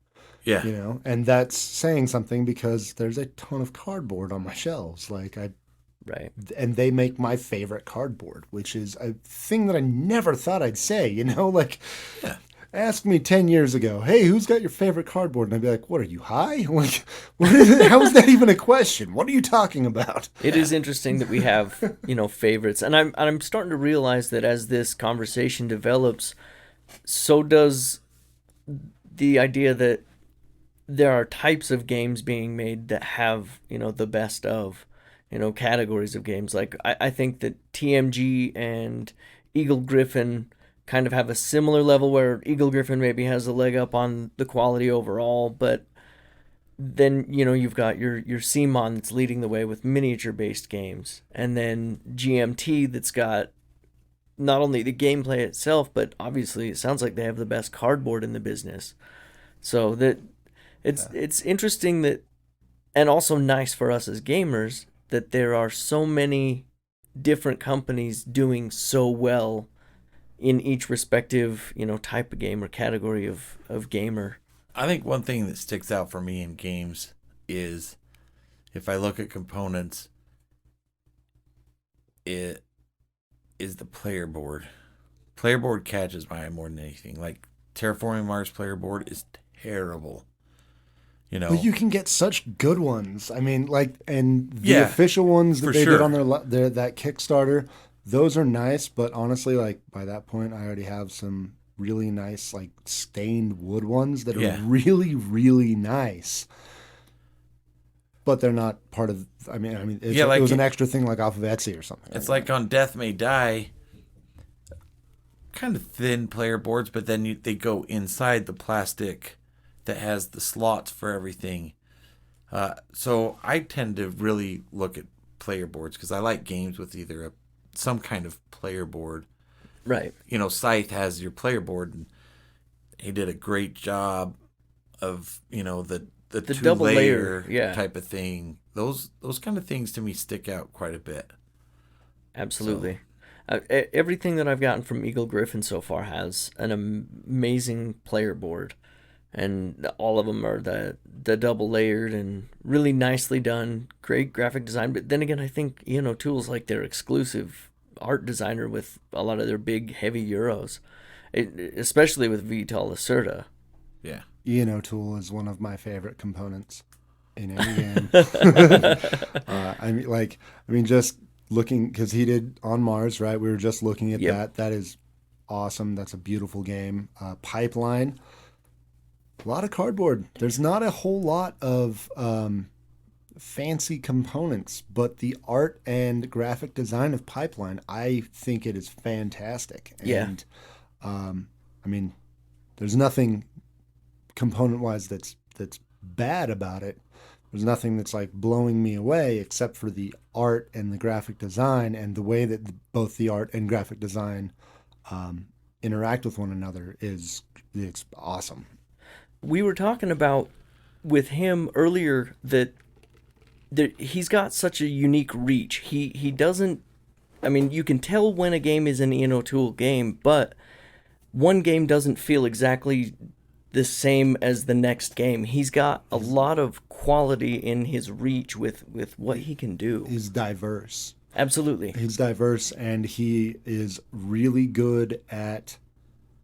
Yeah. You know, and that's saying something because there's a ton of cardboard on my shelves. Right. And they make my favorite cardboard, which is a thing that I never thought I'd say, you know, like ask me 10 years ago, hey, who's got your favorite cardboard? And I'd be like, what are you high? Like, how is that even a question? What are you talking about? It is interesting that we have, favorites. And I'm starting to realize that as this conversation develops, so does the idea that there are types of games being made that have, the best of, categories of games. Like I think that TMG and Eagle Griffin kind of have a similar level where Eagle Griffin maybe has a leg up on the quality overall, but then, you've got your CMON that's leading the way with miniature-based games, and then GMT that's got not only the gameplay itself, but obviously it sounds like they have the best cardboard in the business. So that it's interesting that, and also nice for us as gamers, that there are so many different companies doing so well in each respective, type of game or category of gamer. I think one thing that sticks out for me in games is if I look at components, it is the player board. Player board catches my eye more than anything. Like Terraforming Mars player board is terrible. But you can get such good ones. I mean, and the official ones that they did on their that Kickstarter, those are nice. But honestly, by that point, I already have some really nice stained wood ones that are really, really nice. But they're not part of. It was an extra thing off of Etsy or something. It's like on Death May Die. Kind of thin player boards, but then they go inside the plastic that has the slots for everything. So I tend to really look at player boards because I like games with either some kind of player board. Right. Scythe has your player board, and he did a great job of, the two double layer yeah. type of thing. Those kind of things to me stick out quite a bit. Absolutely. Everything that I've gotten from Eagle Griffin so far has an amazing player board. And all of them are the double layered and really nicely done, great graphic design. But then again, I think tools like their exclusive art designer with a lot of their big heavy euros, especially with Vital Lacerda. Yeah, Tool is one of my favorite components in any game. Just looking because he did on Mars, right? We were just looking at that. That is awesome. That's a beautiful game. Pipeline. A lot of cardboard. There's not a whole lot of fancy components, but the art and graphic design of Pipeline, I think it is fantastic. Yeah. And there's nothing component-wise that's bad about it, There's nothing that's like blowing me away except for the art and the graphic design and the way that both the art and graphic design interact with one another it's awesome. We were talking about with him earlier that he's got such a unique reach. He doesn't. I mean, you can tell when a game is an Ian O'Toole game, but one game doesn't feel exactly the same as the next game. He's got a lot of quality in his reach with what he can do. He's diverse. Absolutely. He's diverse, and he is really good at,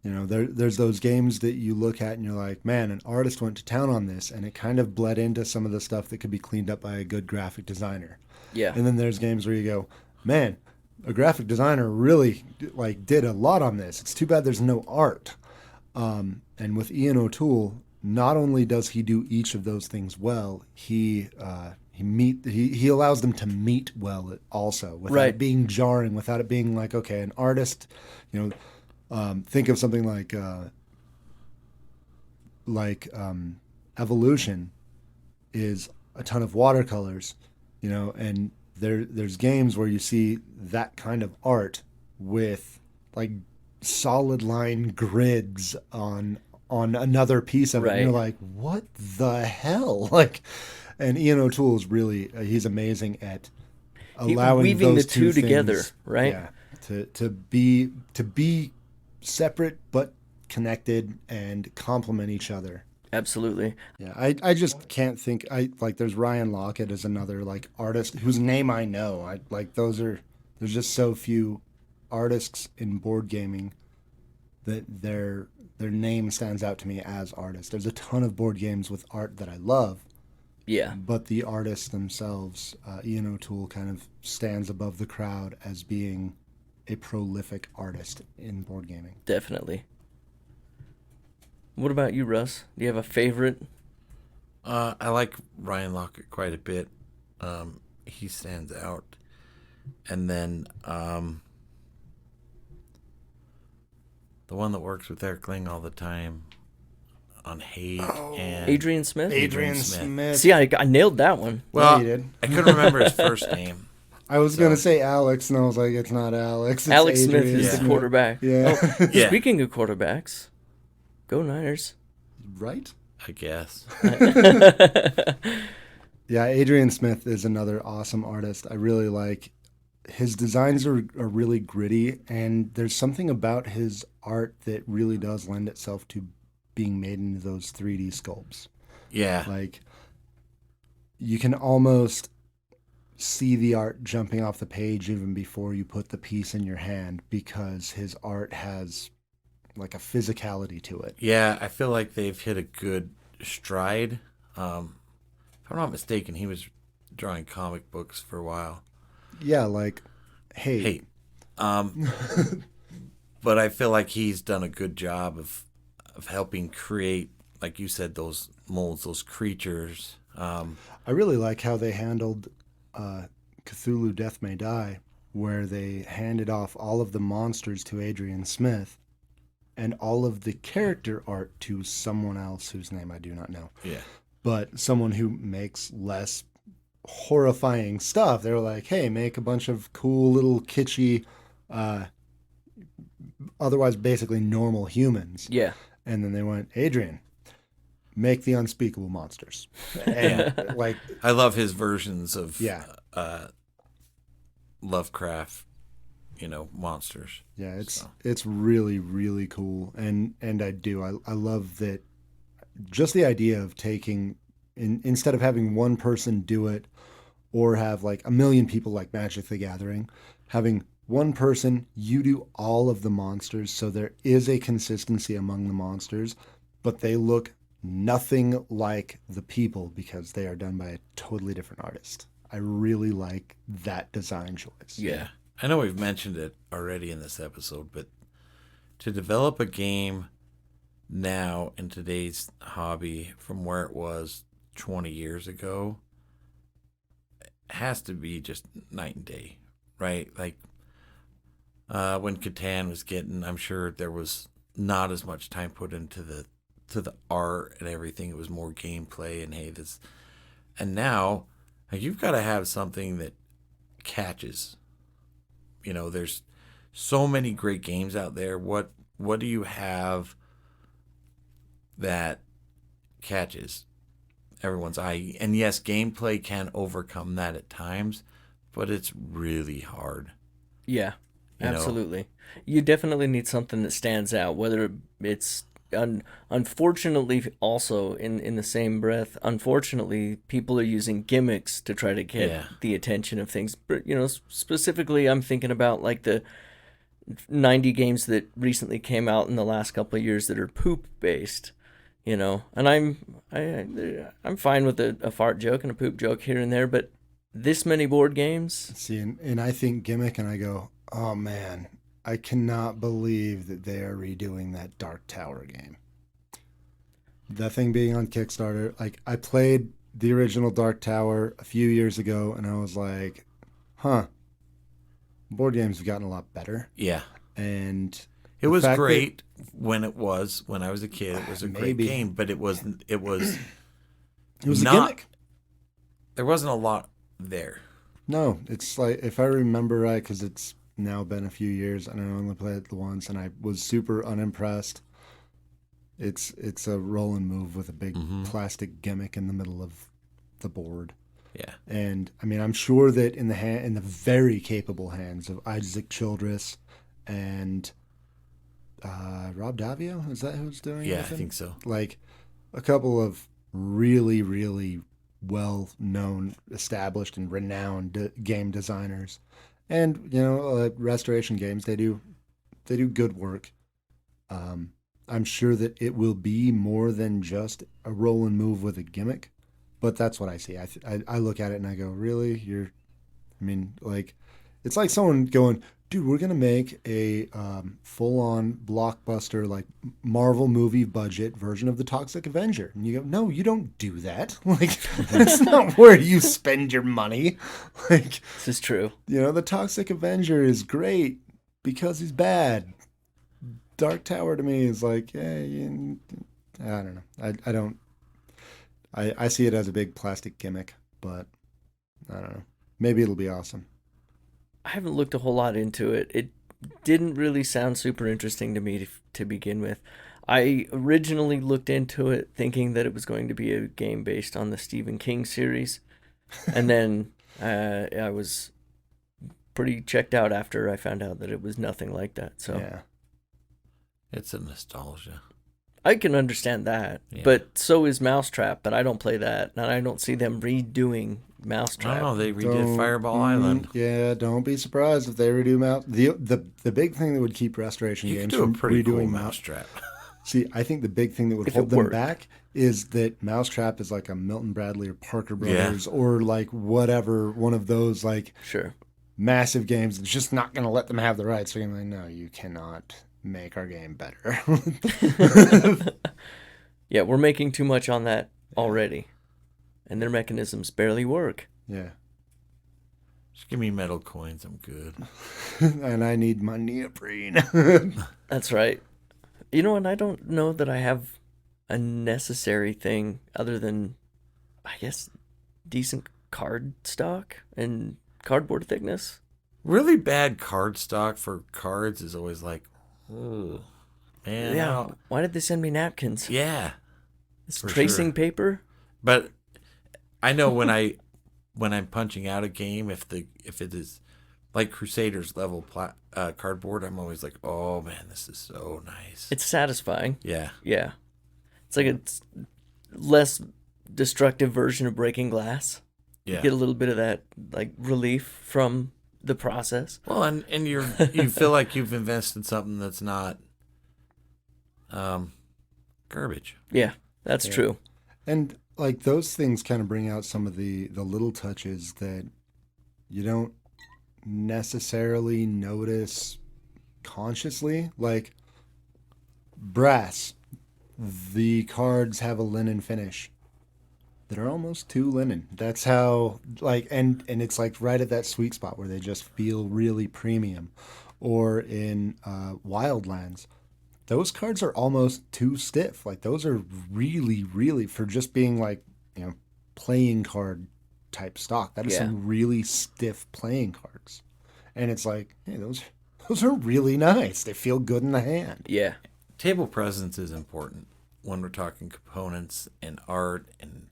there's those games that you look at and you're like, man, an artist went to town on this, and it kind of bled into some of the stuff that could be cleaned up by a good graphic designer. Yeah. And then there's games where you go, man, a graphic designer really did a lot on this. It's too bad there's no art. And with Ian O'Toole, not only does he do each of those things well, he allows them to meet well also, without it being jarring, without it being like, okay, an artist, think of something Evolution is a ton of watercolors, and there's games where you see that kind of art with like solid line grids on another piece of it. And you're like, what the hell? And Ian O'Toole is really he's amazing at allowing weaving those the two together, things, right? Yeah, to be separate but connected and complement each other. Absolutely. Yeah, I just can't think. There's Ryan Lockett as another artist whose name I know. There's just so few artists in board gaming that their name stands out to me as artists. There's a ton of board games with art that I love. Yeah. But the artists themselves, Ian O'Toole kind of stands above the crowd as being a prolific artist in board gaming. Definitely. What about you, Russ? Do you have a favorite? I like Ryan Lockett quite a bit. He stands out. And then the one that works with Eric Ling all the time on Hate and Adrian Smith? Adrian Smith. See, I nailed that one. Well, you did. I couldn't remember his first name. I was going to say Alex, and I was like, it's not Alex. It's Alex Smith Adrian is the quarterback. Yeah. Yeah. Speaking of quarterbacks, go Niners. Right? I guess. Yeah, Adrian Smith is another awesome artist. I really like his designs are really gritty, and there's something about his art that really does lend itself to being made into those 3D sculpts. Yeah. You can almost see the art jumping off the page even before you put the piece in your hand, because his art has a physicality to it. Yeah, I feel like they've hit a good stride. If I'm not mistaken, he was drawing comic books for a while. Yeah, hey. But I feel like he's done a good job of helping create, like you said, those molds, those creatures. I really like how they handled Cthulhu Death May Die, where they handed off all of the monsters to Adrian Smith and all of the character art to someone else whose name I do not know. Yeah. But someone who makes less horrifying stuff. They were like, hey, make a bunch of cool little kitschy, otherwise basically normal humans. Yeah. And then they went, Adrian, make the unspeakable monsters. And I love his versions of Lovecraft, monsters. Yeah, it's really, really cool. And I love that, just the idea of taking, instead of having one person do it or have a million people like Magic the Gathering, having one person, you do all of the monsters, so there is a consistency among the monsters, but they look nothing like the people because they are done by a totally different artist. I really like that design choice. Yeah. I know we've mentioned it already in this episode, but to develop a game now in today's hobby from where it was 20 years ago has to be just night and day, right? When Catan was getting, I'm sure there was not as much time put into the art and everything. It was more gameplay and And now, like, you've got to have something that catches. There's so many great games out there. What do you have that catches everyone's eye? And yes, gameplay can overcome that at times, but it's really hard. Yeah, absolutely. You definitely need something that stands out, whether it's unfortunately also in the same breath, unfortunately people are using gimmicks to try to get the attention of things. But specifically I'm thinking about like the 90 games that recently came out in the last couple of years that are poop based. And I'm fine with a fart joke and a poop joke here and there, but this many board games. See, and I think gimmick, and I go, oh man, I cannot believe that they are redoing that Dark Tower game. That thing being on Kickstarter, like I played the original Dark Tower a few years ago, and I was like, board games have gotten a lot better. Yeah. And it was great when I was a kid. It was a great game, but it was a gimmick. There wasn't a lot there. No, it's like, if I remember right, because it's now been a few years and I only played it once and I was super unimpressed. It's a roll and move with a big plastic gimmick in the middle of the board. Yeah. And I mean, I'm sure that in the very capable hands of Isaac Childress and Rob Davio, is that who's doing it? Yeah, I think so. Like a couple of really, really well-known, established, and renowned game designers. And, Restoration Games, they do good work. I'm sure that it will be more than just a roll and move with a gimmick, but that's what I see. I look at it and I go, really? It's like someone going, dude, we're going to make a full-on blockbuster, like Marvel movie budget version of the Toxic Avenger. And you go, no, you don't do that. Like, that's not where you spend your money. Like, this is true. The Toxic Avenger is great because he's bad. Dark Tower to me is like, I don't know. I see it as a big plastic gimmick, but I don't know. Maybe it'll be awesome. I haven't looked a whole lot into it. It didn't really sound super interesting to me to begin with. I originally looked into it thinking that it was going to be a game based on the Stephen King series. And then I was pretty checked out after I found out that it was nothing like that. So yeah. It's a nostalgia. I can understand that, but so is Mousetrap, but I don't play that, and I don't see them redoing Mousetrap. I don't know, they redid Fireball Island. Yeah, don't be surprised if they redo Mouse. The big thing that would keep Restoration Games from redoing cool Mousetrap. See, I think the big thing that would hold them back is that Mousetrap is like a Milton Bradley or Parker Brothers or like whatever, one of those like massive games that's just not going to let them have the rights. So you're like, no, you cannot make our game better. Yeah, we're making too much on that already, and their mechanisms barely work. Yeah. Just give me metal coins, I'm good. And I need my neoprene. That's right. And I don't know that I have a necessary thing other than, I guess, decent card stock and cardboard thickness. Really bad card stock for cards is always like, oh, man. Yeah. Why did they send me napkins? Yeah. It's tracing paper. But I know when I'm punching out a game, if it is like Crusaders level cardboard, I'm always like, oh man, this is so nice. It's satisfying. Yeah. Yeah. It's like a less destructive version of breaking glass. Yeah. You get a little bit of that like relief from the process. Well, and you feel like you've invested something that's not garbage. Yeah, that's true. And like those things kind of bring out some of the little touches that you don't necessarily notice consciously. Like brass, the cards have a linen finish that are almost too linen. That's how, like, and it's like right at that sweet spot where they just feel really premium. Or in Wildlands, those cards are almost too stiff. Like those are really, really, for just being like, playing card type stock. That is some really stiff playing cards. And it's like, hey, those are really nice. They feel good in the hand. Yeah. Table presence is important when we're talking components and art and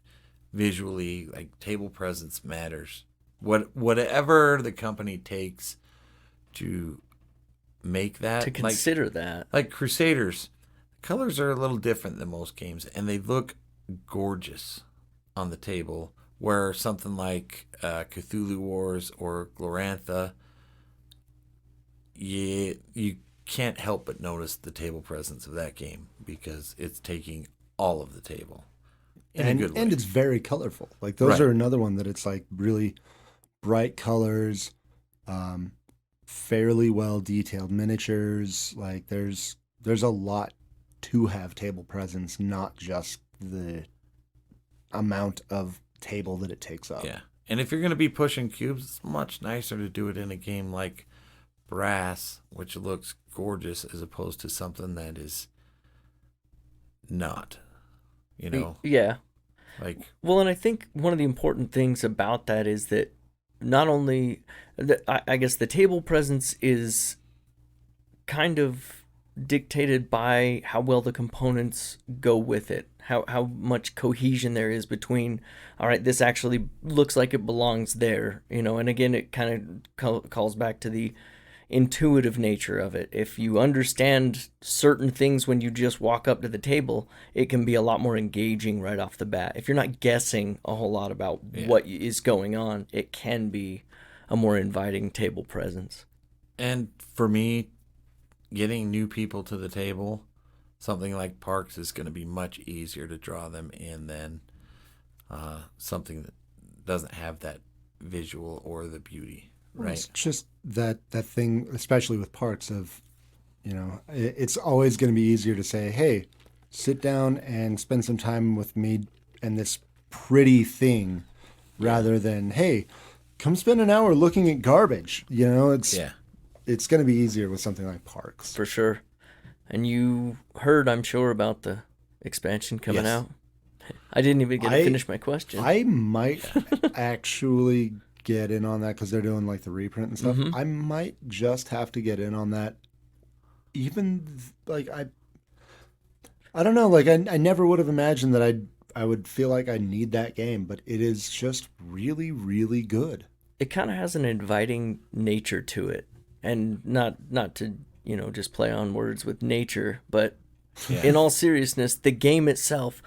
visually. Like, table presence matters. Whatever the company takes to make that, To consider that. Like Crusaders, colors are a little different than most games, and they look gorgeous on the table. Where something like Cthulhu Wars or Glorantha, you can't help but notice the table presence of that game because it's taking all of the table in a good way. And it's very colorful. Like, those are another one that it's like really bright colors, fairly well detailed miniatures. Like, there's a lot to have table presence, not just the amount of table that it takes up. Yeah. And if you're going to be pushing cubes, it's much nicer to do it in a game like Brass, which looks gorgeous, as opposed to something that is not, Yeah. Like, well, and I think one of the important things about that is that not only, I guess the table presence is kind of dictated by how well the components go with it, how much cohesion there is between, all right, this actually looks like it belongs there, and again, it kind of calls back to the intuitive nature of it. If you understand certain things when you just walk up to the table, it can be a lot more engaging right off the bat. If you're not guessing a whole lot about what is going on, it can be a more inviting table presence. And for me, getting new people to the table, something like Parks is going to be much easier to draw them in than something that doesn't have that visual or the beauty. Right. It's just that thing, especially with Parks, of, it's always going to be easier to say, hey, sit down and spend some time with me and this pretty thing, rather than, hey, come spend an hour looking at garbage. It's going to be easier with something like Parks. For sure. And you heard, I'm sure, about the expansion coming out. I didn't even get to finish my question. I might actually get in on that because they're doing like the reprint and stuff. Mm-hmm. I might just have to get in on that. Even like I don't know. Like, I never would have imagined that I would feel like I need that game, but it is just really, really good. It kind of has an inviting nature to it, and not to just play on words with nature, but in all seriousness, the game itself,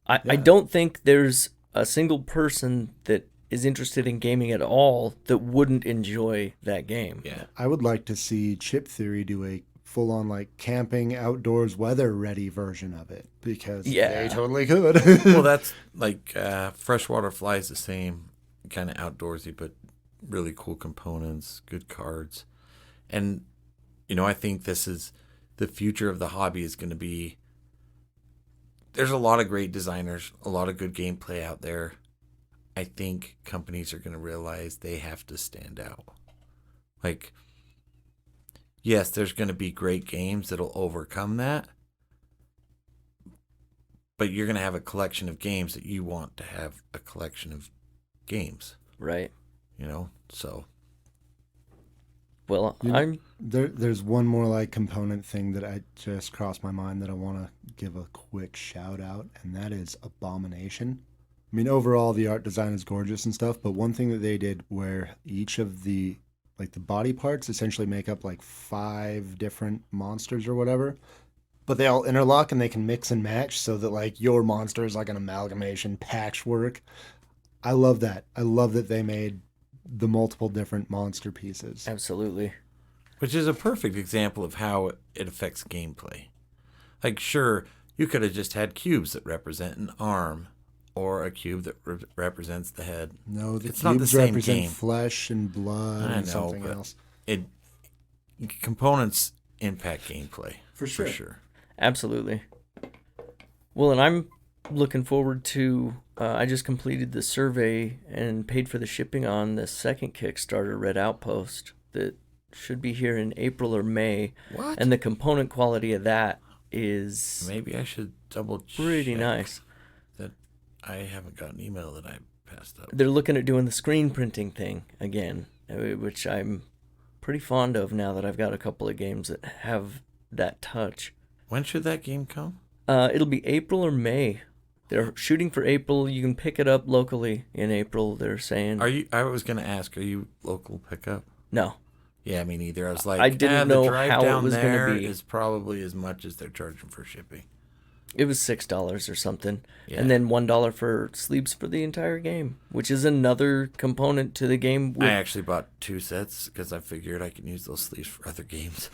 I don't think there's a single person that is interested in gaming at all that wouldn't enjoy that game. Yeah. I would like to see Chip Theory do a full-on like camping, outdoors, weather-ready version of it, because they totally could. Well, that's like Freshwater Flies, the same kind of outdoorsy, but really cool components, good cards. And, I think this is the future of the hobby is going to be, there's a lot of great designers, a lot of good gameplay out there. I think companies are going to realize they have to stand out. Like, yes, there's going to be great games that'll overcome that, but you're going to have a collection of games that you want to have a collection of games. Right. So. Well, there's one more like component thing that I just crossed my mind that I want to give a quick shout out, and that is Abomination. I mean, overall, the art design is gorgeous and stuff, but one thing that they did where each of the body parts essentially make up like 5 different monsters or whatever, but they all interlock and they can mix and match so that like your monster is like an amalgamation patchwork. I love that. I love that they made the multiple different monster pieces. absolutely. Which is a perfect example of how it affects gameplay. Like, sure, you could have just had cubes that represent an arm, or a cube that represents the head. No, it's not the same represent game. Flesh and blood and something else. Components impact gameplay. For sure. Absolutely. Well, and I'm looking forward to, I just completed the survey and paid for the shipping on the second Kickstarter, Red Outpost, that should be here in April or May. What? And the component quality of that is Maybe I should double check. pretty nice. I haven't got an email that I passed up. They're looking at doing the screen printing thing again, which I'm pretty fond of now that I've got a couple of games that have that touch. When should that game come? It'll be April or May. They're shooting for April. You can pick it up locally in April, they're saying. I was going to ask, are you local pickup? No. Yeah, me neither. I was like, I didn't know the drive how it down was gonna there be. is probably as much as they're charging for shipping. It was $6 or something. Yeah. And then $1 for sleeves for the entire game, which is another component to the game. I actually bought 2 sets because I figured I can use those sleeves for other games.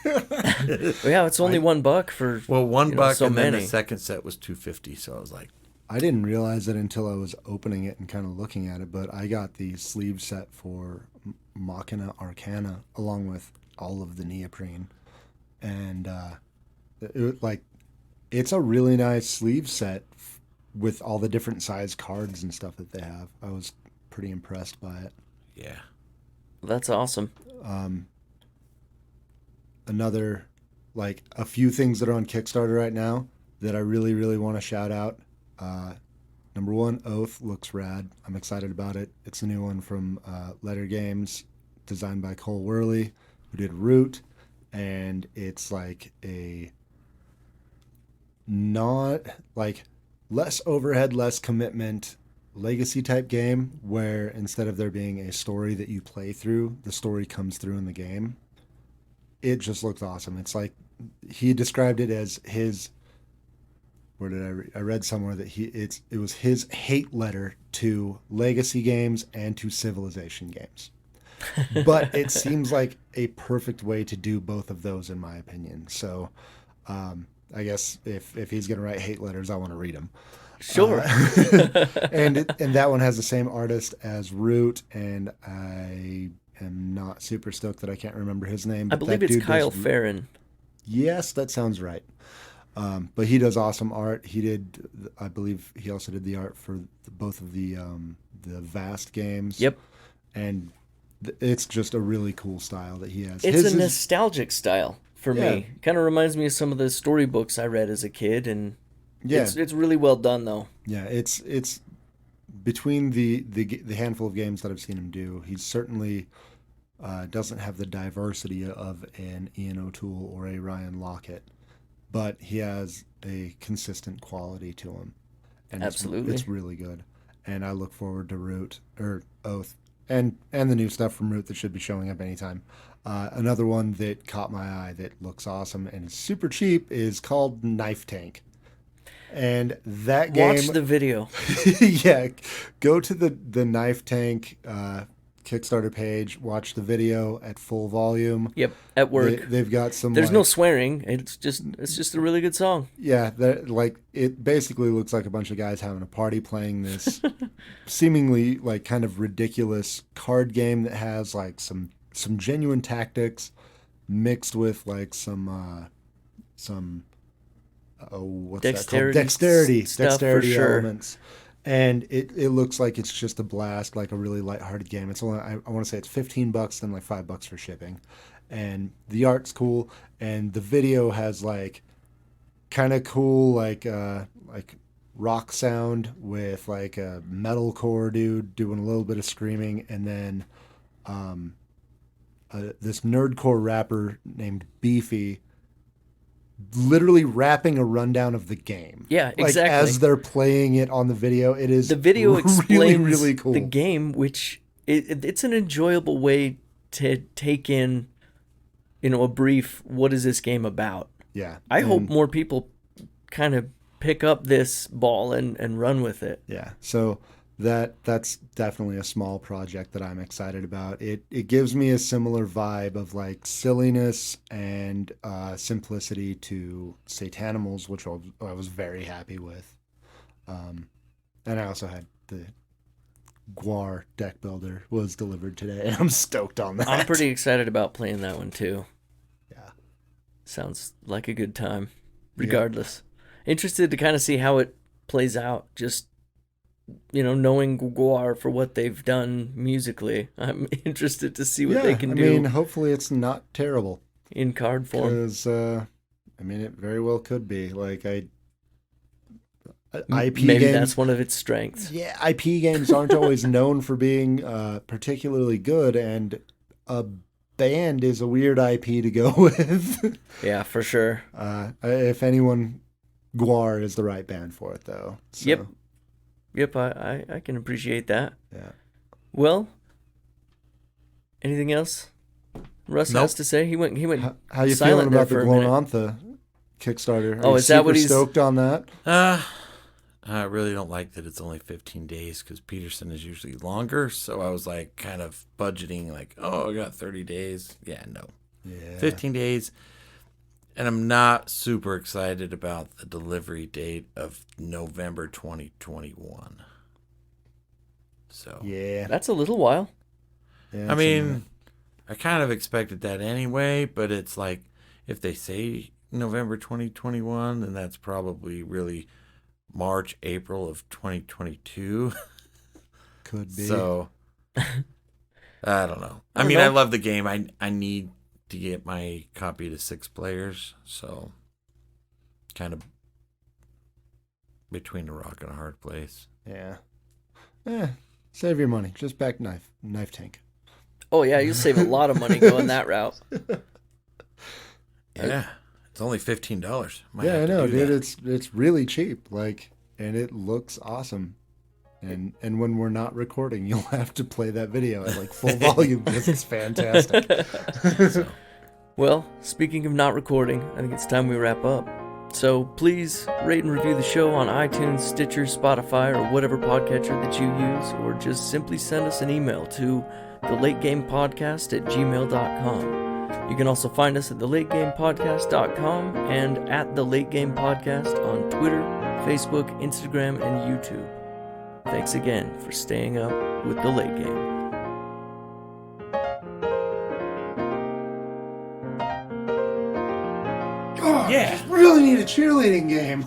Yeah, it's only $1 for $1 so and many. then the second set was $2.50. So I was like, I didn't realize it until I was opening it and kind of looking at it, but I got the sleeve set for Machina Arcana along with all of the neoprene. And it's a really nice sleeve set with all the different size cards and stuff that they have. I was pretty impressed by it. yeah. That's awesome. Another, a few things that are on Kickstarter right now that I really, really want to shout out. Number 1, Oath looks rad. I'm excited about it. It's a new one from Letter Games, designed by Cole Worley, who did Root, and it's like a not less overhead, less commitment legacy type game where instead of there being a story that you play through, the story comes through in the game. It just looks awesome. It's like he described it as his. Where did I read? I read somewhere that it was his hate letter to legacy games and to Civilization games. But it seems like a perfect way to do both of those, in my opinion. So, I guess if he's gonna write hate letters, I want to read them. Sure. And that one has the same artist as Root, and I am not super stoked that I can't remember his name. I But believe that it's dude Kyle does- Farron. Yes, that sounds right. But he does awesome art. He did, I believe, he also did the art for both of the Vast games. Yep. And it's just a really cool style that he has. It's His a is- nostalgic style for Yeah. me. Kind of reminds me of some of the storybooks I read as a kid, and yeah, it's really well done though. yeah. It's between the handful of games that I've seen him do, he certainly doesn't have the diversity of an Ian O'Toole or a Ryan Lockett, but he has a consistent quality to him. And Absolutely. It's really good. And I look forward to Root or Oath and the new stuff from Root that should be showing up anytime. Another one that caught my eye that looks awesome and is super cheap is called Knife Tank. And that game, Watch the video. yeah, go to the Knife Tank Kickstarter page, watch the video at full volume. Yep, at work. They've got some. There's no swearing. It's just a really good song. Yeah, it basically looks like a bunch of guys having a party playing this seemingly kind of ridiculous card game that has some genuine tactics mixed with some what's Dexterity that called? Dexterity stuff for sure. elements. And it looks like it's just a blast, like a really lighthearted game. It's only I want to say it's $15, then $5 for shipping. And the art's cool, and the video has kind of cool rock sound with a metalcore dude doing a little bit of screaming, and then this nerdcore rapper named Beefy literally rapping a rundown of the game. Yeah, exactly. As they're playing it on the video. It is The video really, explains really cool. the game, which it's an enjoyable way to take in, a brief, what is this game about? Yeah. I hope more people kind of pick up this ball and run with it. Yeah. So that's definitely a small project that I'm excited about. It gives me a similar vibe of silliness and simplicity to Satanimals, which I was very happy with. And I also had the Guar deck builder was delivered today, and I'm stoked on that. I'm pretty excited about playing that one too. Yeah. Sounds like a good time, regardless. Interested to kind of see how it plays out, just knowing Guar for what they've done musically. I'm interested to see what they can do. I mean, hopefully it's not terrible in card form. Because, it very well could be. IP Maybe games. that's one of its strengths. Yeah, IP games aren't always known for being particularly good, and a band is a weird IP to go with. Yeah, for sure. If anyone, Guar is the right band for it, though. So, Yep, I can appreciate that. Yeah. Well, anything else Russ Nope. has to say? He went How you silent feeling there about the for a minute. Glorantha Kickstarter? Oh, you is that what super he's- stoked on that? I really don't like that it's only 15 days because Peterson is usually longer. So I was like kind of budgeting like, oh, I got 30 days. Yeah, no. Yeah. 15 days. And I'm not super excited about the delivery date of November 2021. So, Yeah. That's a little while. Yeah, I it's mean, I kind of expected that anyway, but it's like if they say November 2021, then that's probably really March, April of 2022. could be. So, I don't know. I I mean, don't I know. love the game. I need to get my copy to 6 players, so kind of between a rock and a hard place. Yeah. Save your money. Just back knife tank. Oh yeah, you save a lot of money going that route. Yeah, it's only $15. Might Yeah, have I to know, do dude. that. It's really cheap. And it looks awesome. And when we're not recording, you'll have to play that video at full volume because it's fantastic. Well, speaking of not recording, I think it's time we wrap up. So please rate and review the show on iTunes, Stitcher, Spotify, or whatever podcatcher that you use, or just simply send us an email to thelategamepodcast@gmail.com. You can also find us at thelategamepodcast.com and at The Late Game Podcast on Twitter, Facebook, Instagram, and YouTube. Thanks again for staying up with The Late Game. Yeah, really need a cheerleading game.